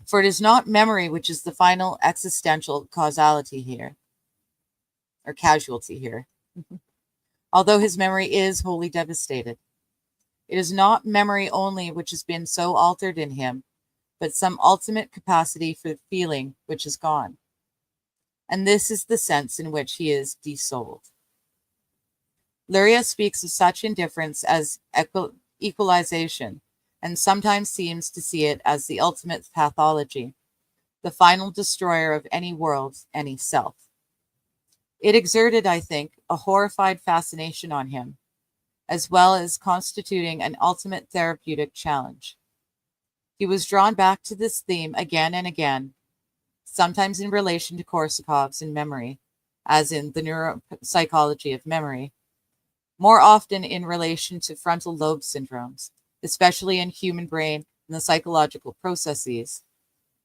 For it is not memory which is the final existential causality here, or casualty here. although his memory is wholly devastated. It is not memory only which has been so altered in him, but some ultimate capacity for feeling which is gone. And this is the sense in which he is desouled. Luria speaks of such indifference as equalization, and sometimes seems to see it as the ultimate pathology, the final destroyer of any world, any self. It exerted, I think, a horrified fascination on him, as well as constituting an ultimate therapeutic challenge. He was drawn back to this theme again and again, sometimes in relation to Korsakov's in memory, as in the neuropsychology of memory, more often in relation to frontal lobe syndromes, especially in human brain and the psychological processes,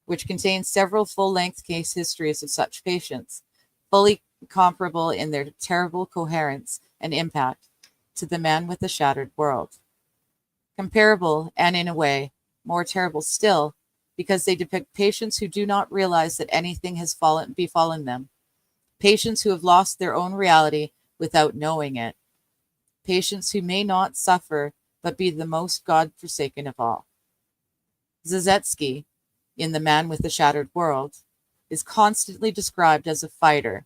which contain several full-length case histories of such patients, fully comparable in their terrible coherence and impact to the man with the shattered world. Comparable, and in a way, more terrible still, because they depict patients who do not realize that anything has befallen them, patients who have lost their own reality without knowing it, patients who may not suffer but be the most God-forsaken of all. Zazetsky, in The Man with the Shattered World, is constantly described as a fighter,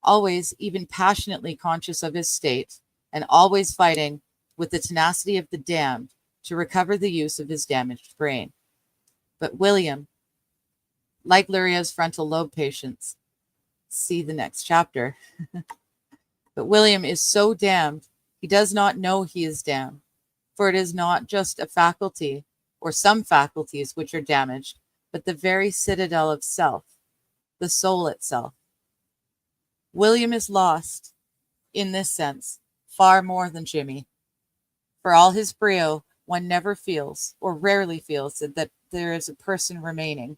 always, even passionately conscious of his state, and always fighting with the tenacity of the damned to recover the use of his damaged brain. But William, like Luria's frontal lobe patients, see the next chapter, but William is so damned, he does not know he is damned, for it is not just a faculty or some faculties which are damaged, but the very citadel of self, the soul itself. William is lost, in this sense, far more than Jimmy. For all his brio, one never feels, or rarely feels, that there is a person remaining.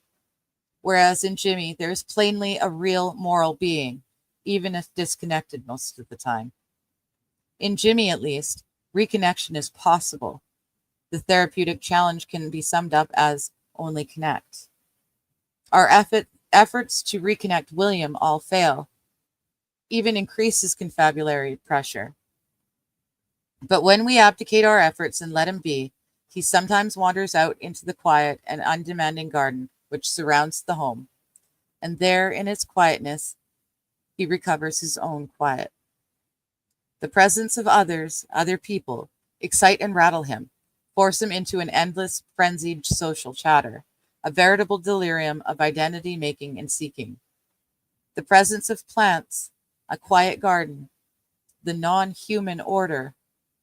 Whereas in Jimmy, there is plainly a real moral being, even if disconnected most of the time. In Jimmy, at least, reconnection is possible. The therapeutic challenge can be summed up as only connect. Our efforts to reconnect William all fail, even increases confabulary pressure. But when we abdicate our efforts and let him be, he sometimes wanders out into the quiet and undemanding garden which surrounds the home, and there in its quietness he recovers his own quiet. The presence of others, other people, excite and rattle him, force him into an endless, frenzied social chatter, a veritable delirium of identity making and seeking. The presence of plants, a quiet garden, the non-human order,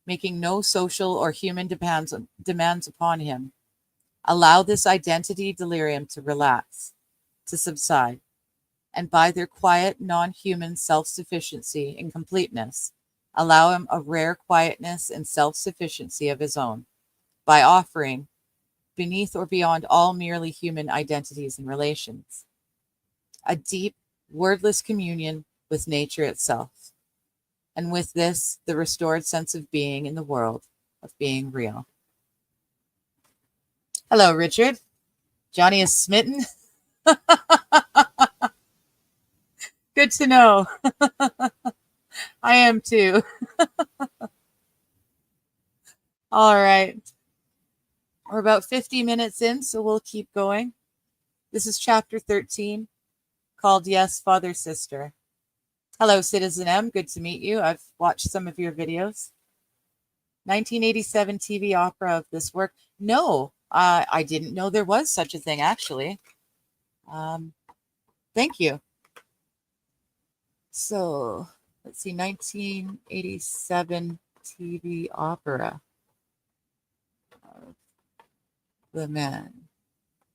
making no social or human demands upon him, allow this identity delirium to relax, to subside, and by their quiet, non-human self-sufficiency and completeness, allow him a rare quietness and self-sufficiency of his own, by offering, beneath or beyond all merely human identities and relations, a deep, wordless communion with nature itself, and with this, the restored sense of being in the world, of being real. Hello, Richard. Johnny is smitten. Good to know. I am too. All right. We're about 50 minutes in, so we'll keep going. This is chapter 13, called Yes, Father, Sister. Hello, Citizen M. Good to meet you. I've watched some of your videos. 1987 TV opera of this work. No, I didn't know there was such a thing, actually. Thank you. So, let's see, 1987 TV opera of The Man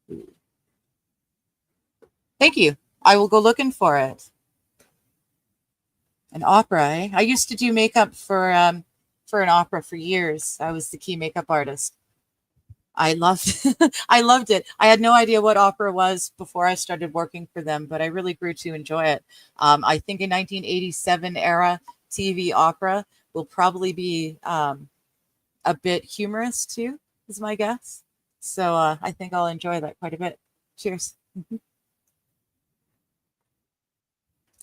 Who. Thank you. I will go looking for it. An opera, eh? I used to do makeup for an opera for years. I was the key makeup artist. I loved I loved it. I had no idea what opera was before I started working for them, but I really grew to enjoy it. I think a 1987 era TV opera will probably be a bit humorous too, is my guess. So I think I'll enjoy that quite a bit. Cheers.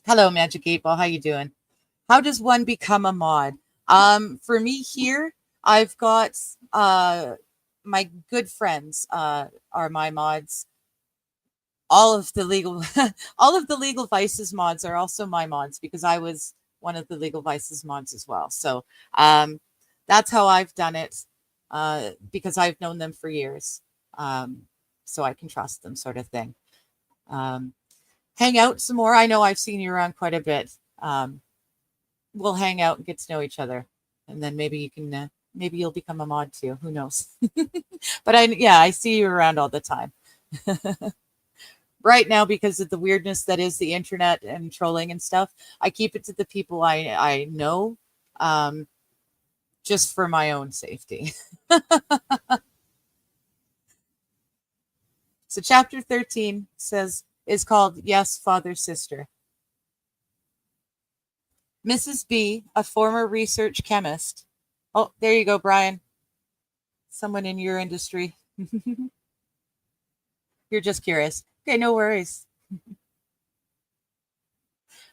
Hello, Magic 8 Ball. How you doing? How does one become a mod? For me here, I've got my good friends are my mods. All of the legal all of the legal vices mods are also my mods because I was one of the legal vices mods as well. So um, that's how I've done it because I've known them for years. Um, so I can trust them, sort of thing. Um, hang out some more. I know I've seen you around quite a bit. We'll hang out and get to know each other, and then maybe you can maybe you'll become a mod too. Who knows? But I see you around all the time. Right now, because of the weirdness that is the internet and trolling and stuff, I keep it to the people I know, um, just for my own safety. So chapter 13 says is called Yes, Father, Sister. Mrs. B, a former research chemist. Oh, there you go, Brian. Someone in your industry. You're just curious. Okay, no worries.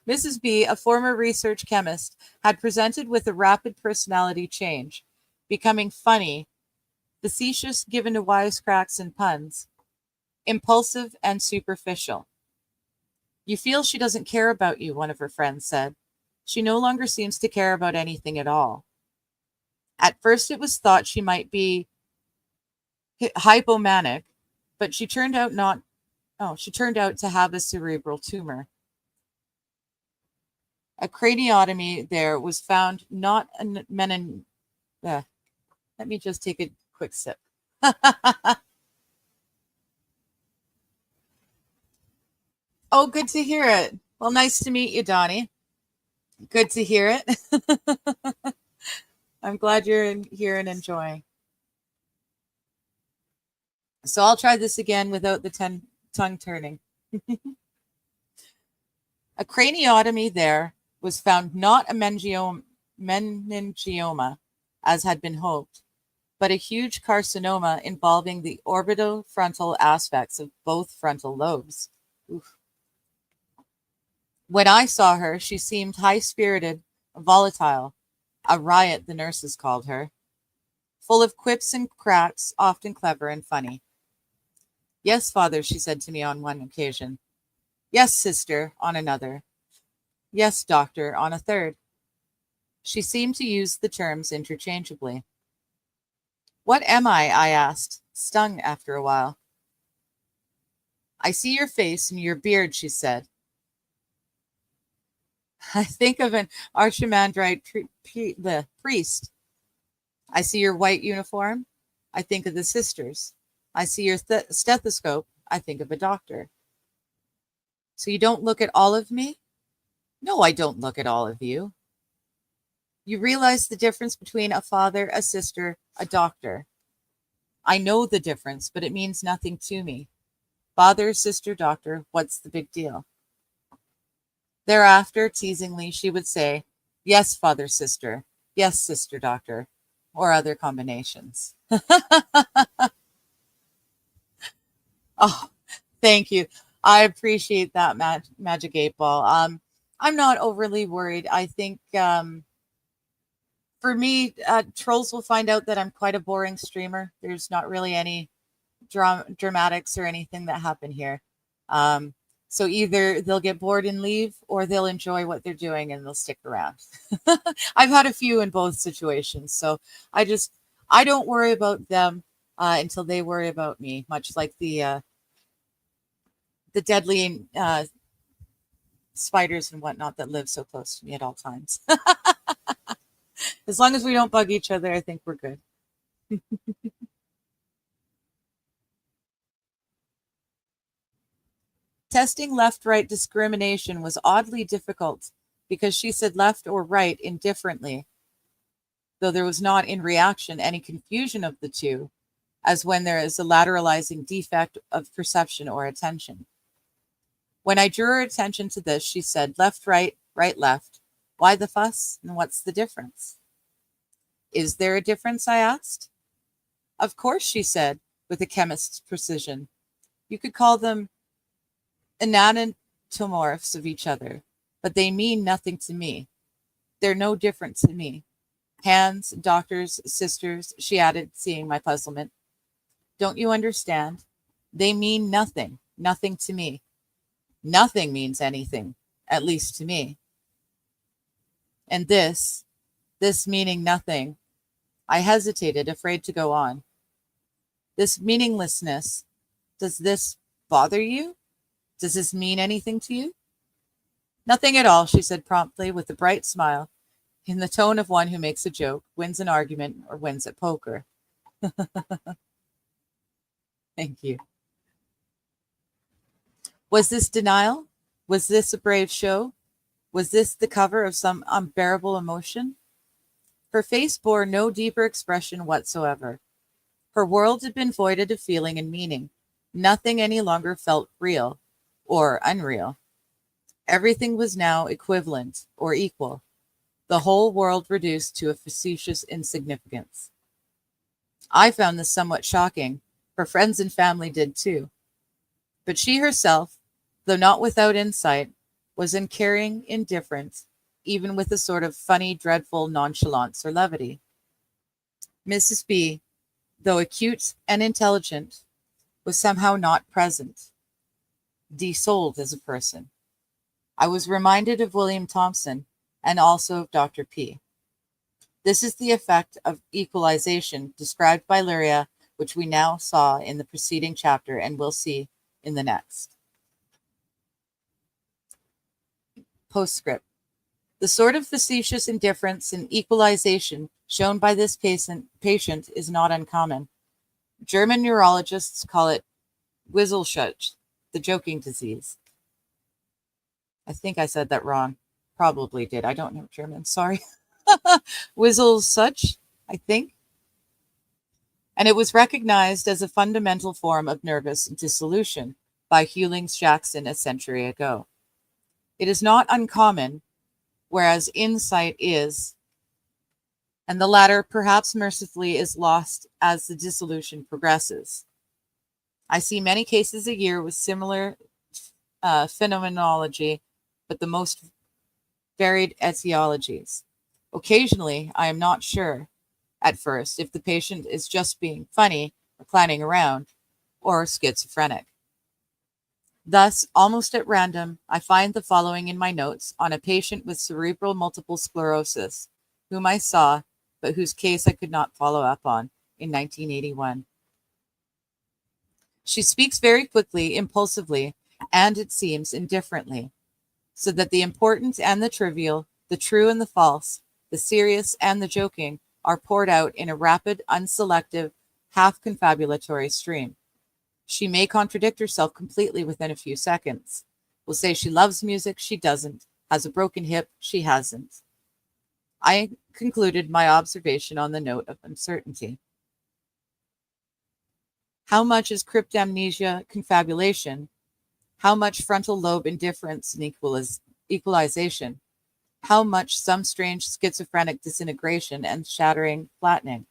Mrs. B, a former research chemist, had presented with a rapid personality change, becoming funny, facetious, given to wisecracks and puns, impulsive and superficial. You feel she doesn't care about you, one of her friends said. She no longer seems to care about anything at all. At first, it was thought she might be hypomanic, but she turned out not. Oh, she turned out to have a cerebral tumor. A craniotomy there was found not a menin. Let me just take a quick sip. Oh, good to hear it. Well, nice to meet you, Donnie. Good to hear it. I'm glad you're in here and enjoying. So I'll try this again without the tongue turning. A craniotomy there was found not a meningioma, as had been hoped, but a huge carcinoma involving the orbitofrontal aspects of both frontal lobes. Oof. When I saw her, she seemed high-spirited, volatile, a riot, the nurses called her, full of quips and cracks, often clever and funny. Yes, father, she said to me on one occasion. Yes, sister, on another. Yes, doctor, on a third. She seemed to use the terms interchangeably. What am I asked, stung after a while. I see your face and your beard, she said. I think of an archimandrite the priest. I see your white uniform. I think of the sisters. I see your stethoscope. I think of a doctor. So you don't look at all of me? No, I don't look at all of you. You realize the difference between a father, a sister, a doctor. I know the difference, but it means nothing to me. Father, sister, doctor, what's the big deal? Thereafter, teasingly, she would say, yes, father, sister. Yes, sister, doctor, or other combinations. Oh, thank you. I appreciate that, Magic 8 Ball. I'm not overly worried. I think for me, trolls will find out that I'm quite a boring streamer. There's not really any dramatics or anything that happen here. Um, so either they'll get bored and leave, or they'll enjoy what they're doing and they'll stick around. I've had a few in both situations, so I don't worry about them until they worry about me. Much like the deadly spiders and whatnot that live so close to me at all times. As long as we don't bug each other, I think we're good. Testing left-right discrimination was oddly difficult because she said left or right indifferently, though there was not in reaction any confusion of the two, as when there is a lateralizing defect of perception or attention. When I drew her attention to this, she said, left, right, right, left. Why the fuss, and what's the difference? Is there a difference, I asked. Of course, she said, with a chemist's precision. You could call them enantiomorphs of each other, but they mean nothing to me. They're no different to me. Hands, doctors, sisters, she added, seeing my puzzlement. Don't you understand? They mean nothing, nothing to me. Nothing means anything, at least to me. And this meaning nothing, I hesitated, afraid to go on. This meaninglessness, does this bother you? Does this mean anything to you? Nothing at all, she said promptly, with a bright smile, in the tone of one who makes a joke, wins an argument, or wins at poker. Thank you. Was this denial? Was this a brave show? Was this the cover of some unbearable emotion? Her face bore no deeper expression whatsoever. Her world had been voided of feeling and meaning. Nothing any longer felt real or unreal. Everything was now equivalent or equal, the whole world reduced to a facetious insignificance. I found this somewhat shocking. Her friends and family did too. But she herself, though not without insight, was in carrying indifference, even with a sort of funny, dreadful nonchalance or levity. Mrs. B, though acute and intelligent, was somehow not present, desouled as a person. I was reminded of William Thompson and also of Dr. P. This is the effect of equalization described by Luria, which we now saw in the preceding chapter and will see in the next. Postscript. The sort of facetious indifference and equalization shown by this patient is not uncommon. German neurologists call it Wieselschutz, the joking disease. I think I said that wrong. Probably did. I don't know German. Sorry. Wieselschutz, I think. And it was recognized as a fundamental form of nervous dissolution by Hewlings-Jackson a century ago. It is not uncommon, whereas insight is, and the latter perhaps mercifully is lost as the dissolution progresses. I see many cases a year with similar phenomenology, but the most varied etiologies. Occasionally, I am not sure at first if the patient is just being funny or clowning around or schizophrenic. Thus, almost at random, I find the following in my notes on a patient with cerebral multiple sclerosis, whom I saw, but whose case I could not follow up on in 1981. She speaks very quickly, impulsively, and it seems indifferently, so that the important and the trivial, the true and the false, the serious and the joking are poured out in a rapid, unselective, half-confabulatory stream. She may contradict herself completely within a few seconds. Will say she loves music, she doesn't. Has a broken hip, she hasn't. I concluded my observation on the note of uncertainty. How much is cryptamnesia confabulation? How much frontal lobe indifference and equalization? How much some strange schizophrenic disintegration and shattering flattening?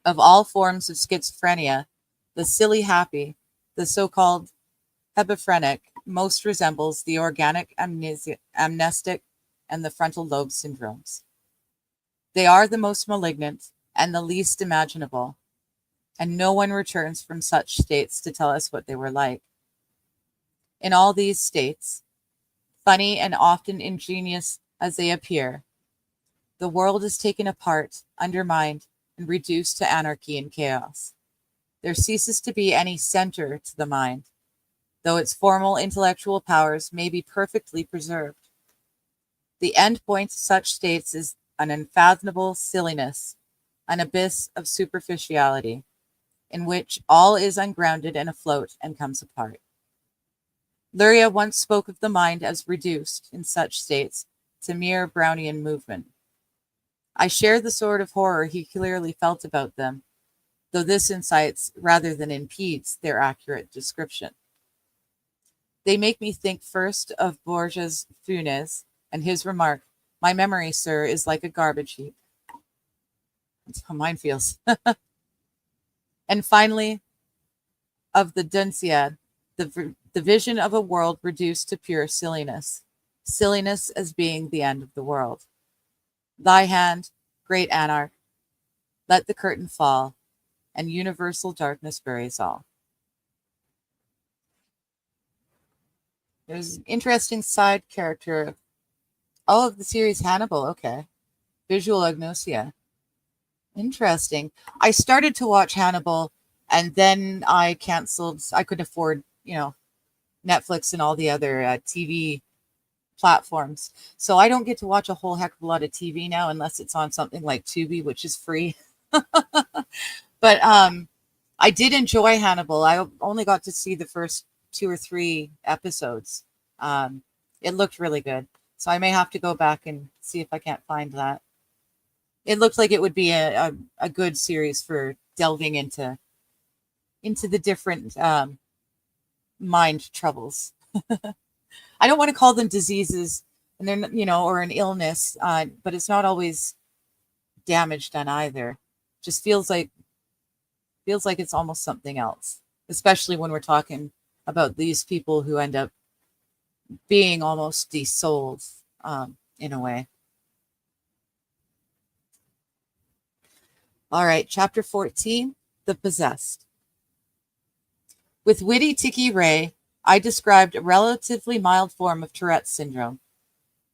Of all forms of schizophrenia, the silly happy, the so-called hebephrenic, most resembles the organic amnestic and the frontal lobe syndromes. They are the most malignant and the least imaginable, and no one returns from such states to tell us what they were like. In all these states, funny and often ingenious as they appear, the world is taken apart, undermined, and reduced to anarchy and chaos. There ceases to be any center to the mind, though its formal intellectual powers may be perfectly preserved. The end point of such states is an unfathomable silliness, an abyss of superficiality, in which all is ungrounded and afloat and comes apart. Luria once spoke of the mind as reduced, in such states, to mere Brownian movement. I share the sort of horror he clearly felt about them, though this incites rather than impedes their accurate description. They make me think first of Borges Funes and his remark, "My memory, sir, is like a garbage heap." That's how mine feels. And finally, of the Dunciad, the vision of a world reduced to pure silliness. silliness as being the end of the world. Thy hand, great anarch, let the curtain fall, and universal darkness buries all. There's an interesting side character. Oh, of the series Hannibal. Okay. Visual agnosia. Interesting. I started to watch Hannibal and then I canceled. I couldn't afford, Netflix and all the other TV platforms. So I don't get to watch a whole heck of a lot of TV now unless it's on something like Tubi, which is free. But I did enjoy Hannibal. I only got to see the first 2 or 3 episodes. It looked really good. So I may have to go back and see if I can't find that. It looked like it would be a good series for delving into the different mind troubles. I don't want to call them diseases, and they're or an illness, but it's not always damage done either. Just feels like it's almost something else, especially when we're talking about these people who end up being almost desouled in a way. All right, chapter 14, The Possessed. With witty Tiki Ray, I described a relatively mild form of Tourette's syndrome,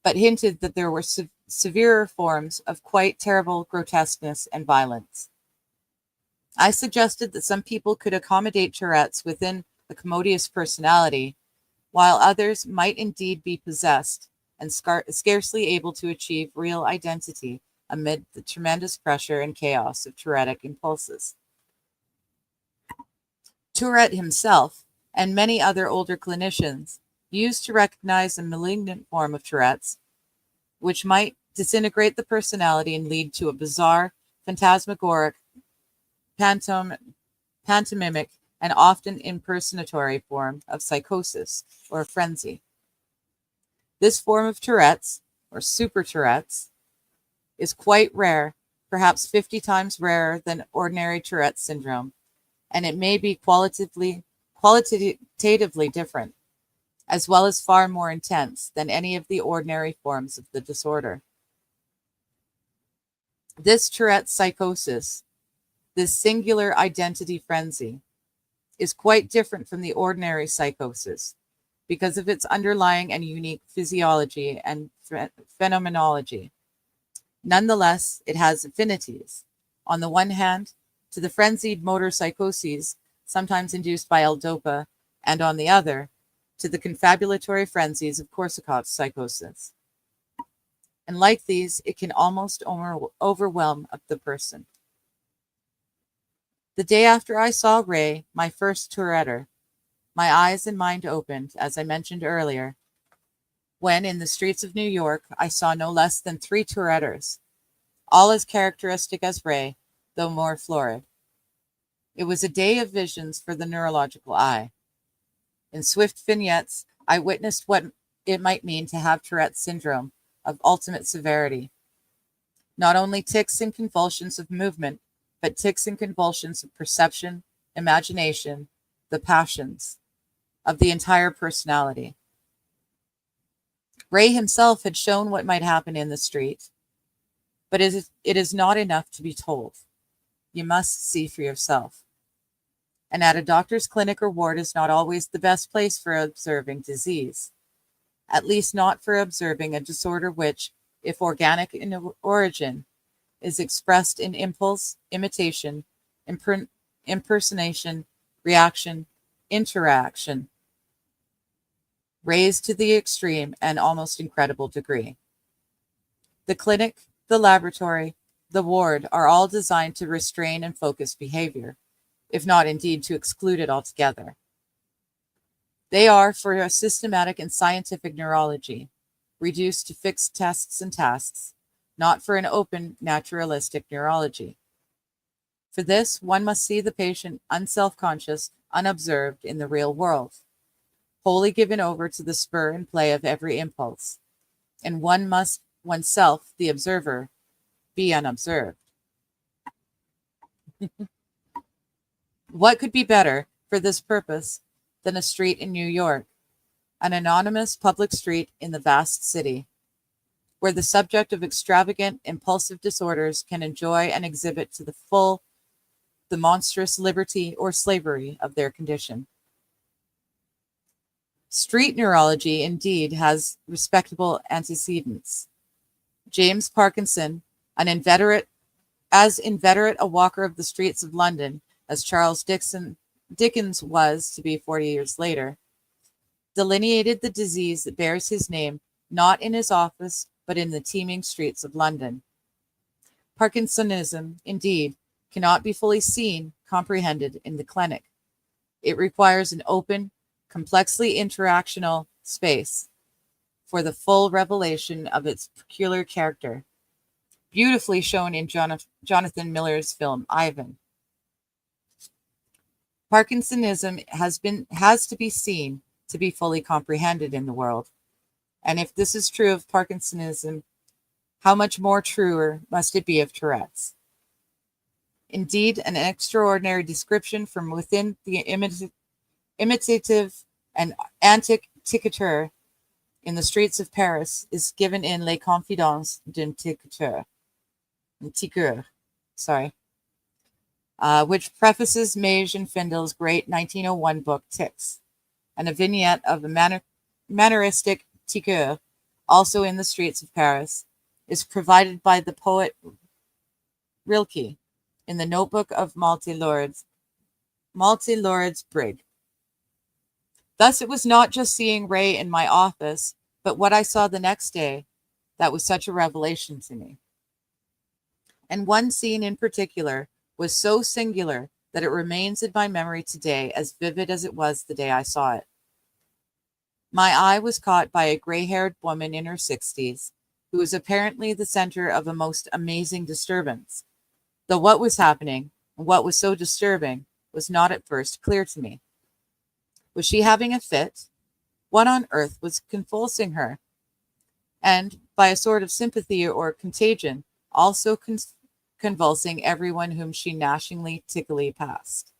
but hinted that there were severer forms of quite terrible grotesqueness and violence. I suggested that some people could accommodate Tourette's within a commodious personality, while others might indeed be possessed and scarcely able to achieve real identity amid the tremendous pressure and chaos of Tourettic impulses. Tourette himself, and many other older clinicians, used to recognize a malignant form of Tourette's, which might disintegrate the personality and lead to a bizarre, phantasmagoric, pantomimic, and often impersonatory form of psychosis or frenzy. This form of Tourette's, or super Tourette's, is quite rare, perhaps 50 times rarer than ordinary Tourette's syndrome, and it may be qualitatively different, as well as far more intense than any of the ordinary forms of the disorder. This Tourette's psychosis, this singular identity frenzy, is quite different from the ordinary psychosis because of its underlying and unique physiology and phenomenology. Nonetheless, it has affinities. On the one hand, to the frenzied motor psychoses, sometimes induced by L-DOPA, and on the other, to the confabulatory frenzies of Korsakoff's psychosis. And like these, it can almost overwhelm the person. The day after I saw Ray, my first Touretteer, my eyes and mind opened, as I mentioned earlier, when in the streets of New York I saw no less than 3 Touretteers, all as characteristic as Ray, though more florid. It was a day of visions for the neurological eye. In swift vignettes, I witnessed what it might mean to have Tourette's syndrome of ultimate severity. Not only tics and convulsions of movement, but tics and convulsions of perception, imagination, the passions of the entire personality. Ray himself had shown what might happen in the street, but it is not enough to be told. You must see for yourself. And at a doctor's clinic or ward is not always the best place for observing disease, at least not for observing a disorder which, if organic in origin, is expressed in impulse, imitation, impersonation, reaction, interaction, raised to the extreme and almost incredible degree. The clinic, the laboratory, the ward are all designed to restrain and focus behavior, if not indeed to exclude it altogether. They are, for a systematic and scientific neurology, reduced to fixed tests and tasks, not for an open, naturalistic neurology. For this, one must see the patient unself-conscious, unobserved in the real world, wholly given over to the spur and play of every impulse, and one must oneself, the observer, be unobserved. What could be better for this purpose than a street in New York, an anonymous public street in the vast city, where the subject of extravagant, impulsive disorders can enjoy and exhibit to the full the monstrous liberty or slavery of their condition. Street neurology indeed has respectable antecedents. James Parkinson, as inveterate a walker of the streets of London as Charles Dickens was to be 40 years later, delineated the disease that bears his name not in his office but in the teeming streets of London. Parkinsonism, indeed, cannot be fully seen, comprehended in the clinic. It requires an open, complexly interactional space for the full revelation of its peculiar character, beautifully shown in Jonathan Miller's film Ivan. Parkinsonism has to be seen to be fully comprehended in the world. And if this is true of Parkinsonism, how much more truer must it be of Tourette's? Indeed, an extraordinary description from within the imitative and antic ticketeur in the streets of Paris is given in Les Confidences d'un ticketeur, which prefaces Mage and Findel's great 1901 book Ticks, and a vignette of a manneristic tiqueur, also in the streets of Paris, is provided by the poet Rilke in the notebook of Malte Lord's Brig. Thus it was not just seeing Ray in my office, but what I saw the next day that was such a revelation to me. And one scene in particular was so singular that it remains in my memory today as vivid as it was the day I saw it. My eye was caught by a gray-haired woman in her 60s, who was apparently the center of a most amazing disturbance, though what was happening and what was so disturbing was not at first clear to me. Was she having a fit? What on earth was convulsing her? And, by a sort of sympathy or contagion, also convulsing everyone whom she gnashingly, tickily passed.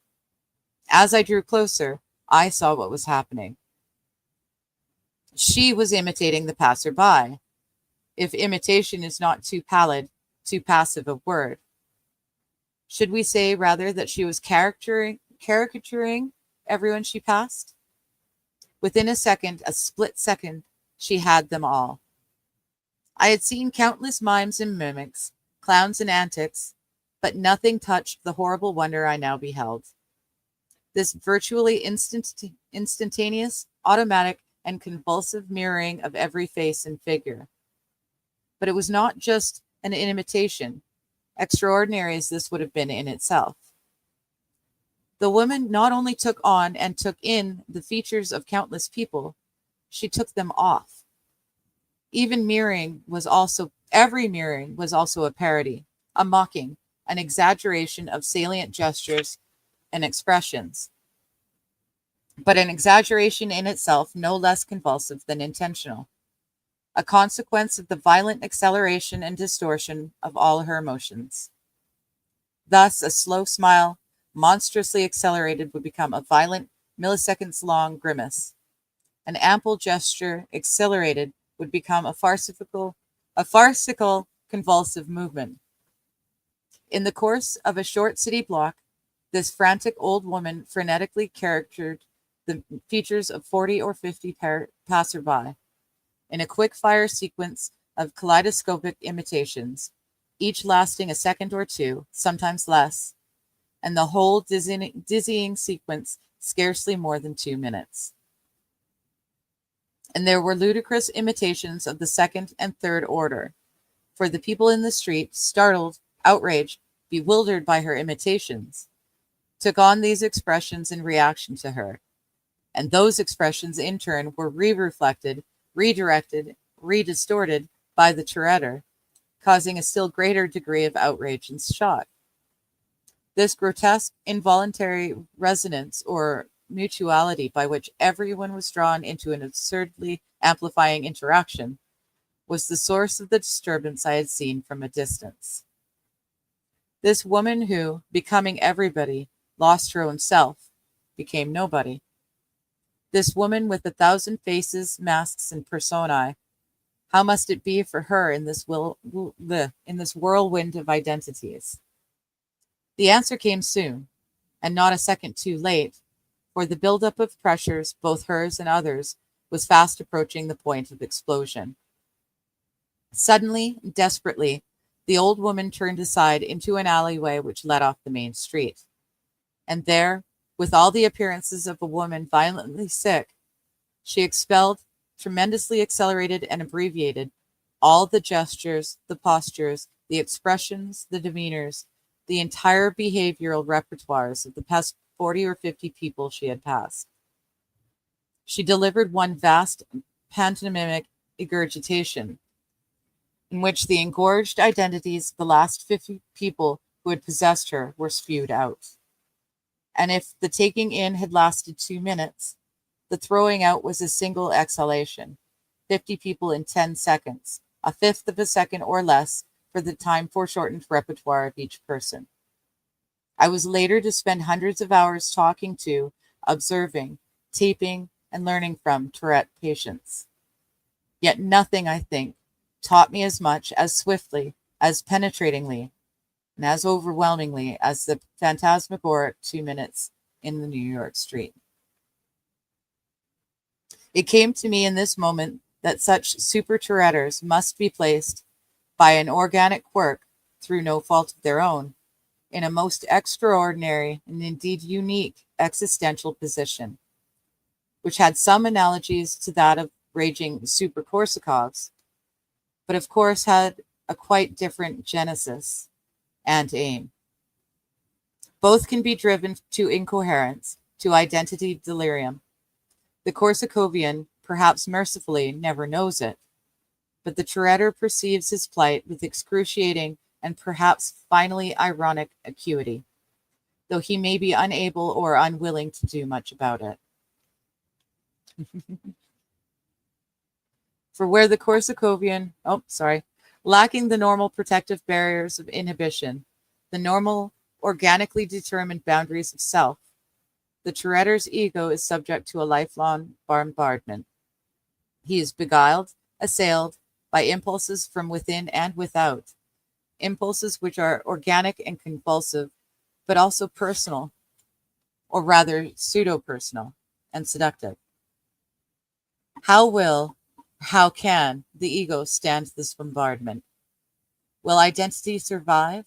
As I drew closer, I saw what was happening. She was imitating the passer-by, if imitation is not too pallid, too passive a word. Should we say rather that she was caricaturing everyone she passed? Within a split second, she had them all. I had seen countless mimes and mimics, clowns and antics, but nothing touched the horrible wonder I now beheld. This virtually instantaneous, automatic, and convulsive mirroring of every face and figure. But it was not just an imitation, extraordinary as this would have been in itself. The woman not only took on and took in the features of countless people, she took them off. Every mirroring was also a parody, a mocking, an exaggeration of salient gestures and expressions, but an exaggeration in itself no less convulsive than intentional, a consequence of the violent acceleration and distortion of all her emotions. Thus, a slow smile, monstrously accelerated, would become a violent, milliseconds-long grimace. An ample gesture, accelerated, would become a farcical, convulsive movement. In the course of a short city block, this frantic old woman frenetically caricatured the features of 40 or 50 passerby in a quick-fire sequence of kaleidoscopic imitations, each lasting a second or two, sometimes less, and the whole dizzying sequence scarcely more than 2 minutes. And there were ludicrous imitations of the second and third order, for the people in the street, startled, outraged, bewildered by her imitations, took on these expressions in reaction to her, and those expressions in turn were re-reflected, redirected, redistorted by the Touretteur, causing a still greater degree of outrage and shock. This grotesque, involuntary resonance or mutuality by which everyone was drawn into an absurdly amplifying interaction was the source of the disturbance I had seen from a distance. This woman who, becoming everybody, lost her own self, became nobody. This woman with 1,000 faces, masks, and personae, how must it be for her in this in this whirlwind of identities? The answer came soon, and not a second too late, for the buildup of pressures, both hers and others, was fast approaching the point of explosion. Suddenly, desperately, the old woman turned aside into an alleyway which led off the main street. And there, with all the appearances of a woman violently sick, she expelled, tremendously accelerated and abbreviated, all the gestures, the postures, the expressions, the demeanors, the entire behavioral repertoires of the past 40 or 50 people she had passed. She delivered one vast pantomimic regurgitation, in which the engorged identities of the last 50 people who had possessed her were spewed out. And if the taking in had lasted 2 minutes, the throwing out was a single exhalation, 50 people in 10 seconds, a fifth of a second or less for the time foreshortened repertoire of each person. I was later to spend hundreds of hours talking to, observing, taping, and learning from Tourette patients. Yet nothing, I think, taught me as much, as swiftly, as penetratingly, and as overwhelmingly as the phantasmagoric 2 minutes in the New York street. It came to me in this moment that such super Touretters must be placed, by an organic quirk, through no fault of their own, in a most extraordinary and indeed unique existential position, which had some analogies to that of raging super Korsakovs, but of course had a quite different genesis and aim. Both can be driven to incoherence, to identity delirium. The Korsakovian, perhaps mercifully, never knows it, but the Touretter perceives his plight with excruciating and perhaps finally ironic acuity, though he may be unable or unwilling to do much about it. For where the Korsakovian, lacking the normal protective barriers of inhibition, the normal organically determined boundaries of self, the Touretter's ego is subject to a lifelong bombardment. He is beguiled, assailed by impulses from within and without, impulses which are organic and convulsive, but also personal, or rather pseudo-personal, and seductive. How can the ego stand this bombardment? Will identity survive?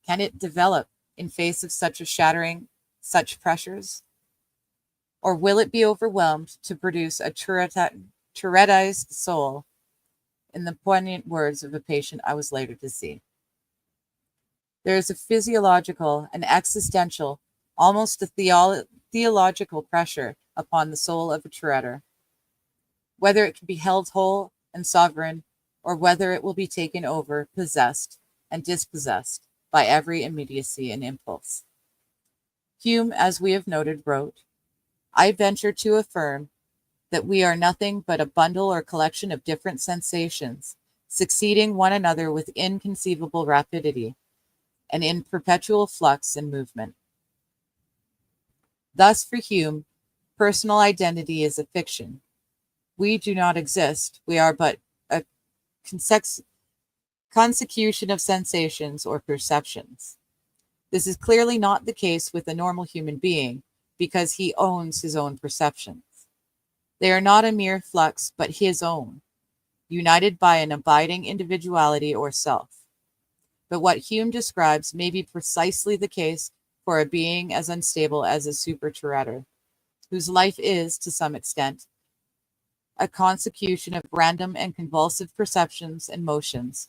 Can it develop in face of such a shattering, such pressures? Or will it be overwhelmed to produce a Touretteized soul, in the poignant words of a patient I was later to see? There is a physiological, an existential, almost a theological pressure upon the soul of a Touretter, whether it can be held whole and sovereign, or whether it will be taken over, possessed, and dispossessed by every immediacy and impulse. Hume, as we have noted, wrote, "I venture to affirm that we are nothing but a bundle or collection of different sensations, succeeding one another with inconceivable rapidity, and in perpetual flux and movement." Thus, for Hume, personal identity is a fiction. We do not exist. We are but a consecution of sensations or perceptions. This is clearly not the case with a normal human being, because he owns his own perceptions. They are not a mere flux, but his own, united by an abiding individuality or self. But what Hume describes may be precisely the case for a being as unstable as a super Touretter, whose life is, to some extent, a consecution of random and convulsive perceptions and motions,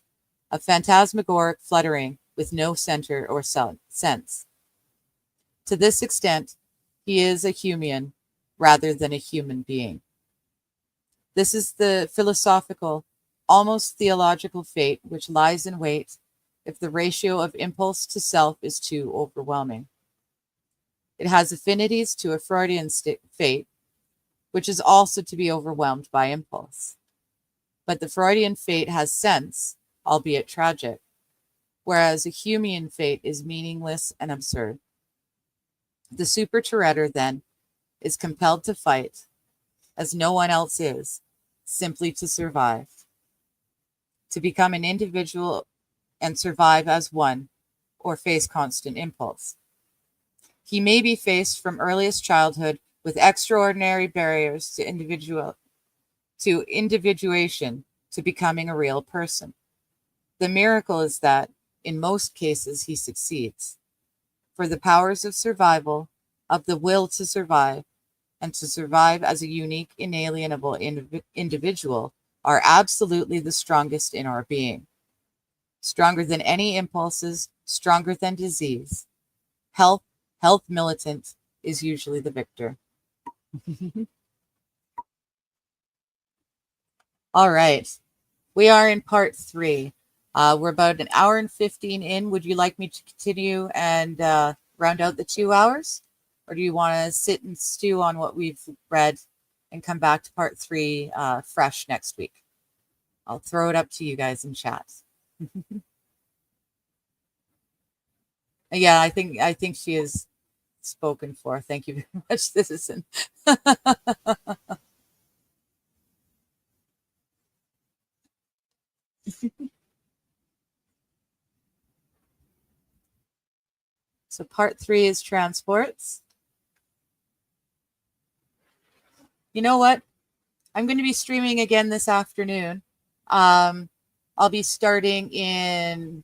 a phantasmagoric fluttering with no center or sense. To this extent, he is a Humean rather than a human being. This is the philosophical, almost theological fate which lies in wait if the ratio of impulse to self is too overwhelming. It has affinities to a Freudian fate, which is also to be overwhelmed by impulse. But the Freudian fate has sense, albeit tragic, whereas a Humean fate is meaningless and absurd. The super Touretter, then, is compelled to fight, as no one else is, simply to survive, to become an individual and survive as one, or face constant impulse. He may be faced from earliest childhood with extraordinary barriers to individuation, to becoming a real person. The miracle is that, in most cases, he succeeds. For the powers of survival, of the will to survive, and to survive as a unique, inalienable individual, are absolutely the strongest in our being. Stronger than any impulses, stronger than disease. Health militant, is usually the victor. All right. We are in part 3. We're about an hour and 15 in. Would you like me to continue and round out the 2 hours? Or do you want to sit and stew on what we've read and come back to part 3 fresh next week? I'll throw it up to you guys in chat. Yeah, I think she is spoken for. Thank you very much, citizen. So part 3 is transports. You know what? I'm going to be streaming again this afternoon. I'll be starting in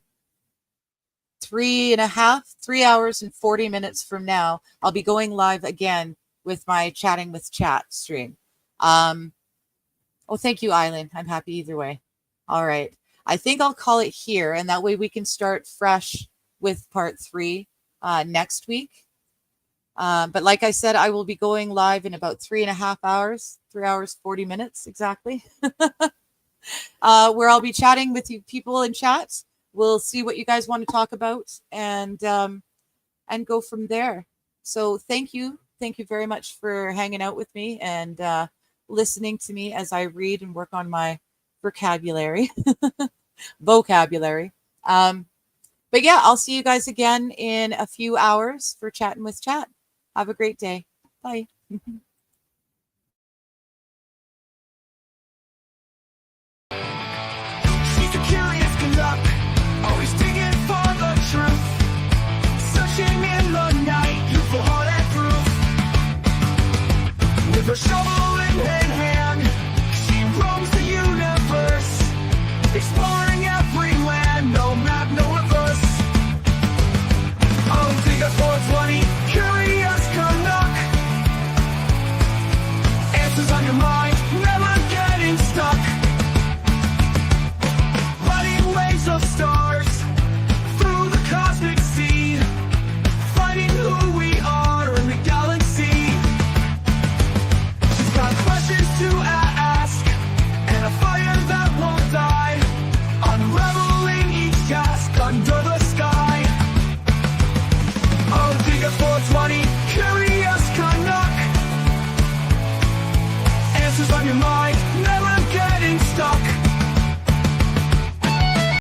3 hours and 40 minutes from now. I'll be going live again with my Chatting with Chat stream. Oh, thank you, Eileen. I'm happy either way. All right. I think I'll call it here, and that way we can start fresh with part 3 next week. But like I said, I will be going live in about 3.5 hours, 3 hours, 40 minutes exactly, where I'll be chatting with you people in chat. We'll see what you guys want to talk about and go from there. So thank you very much for hanging out with me and listening to me as I read and work on my vocabulary. But yeah, I'll see you guys again in a few hours for Chatting with Chat. Have a great day. Bye.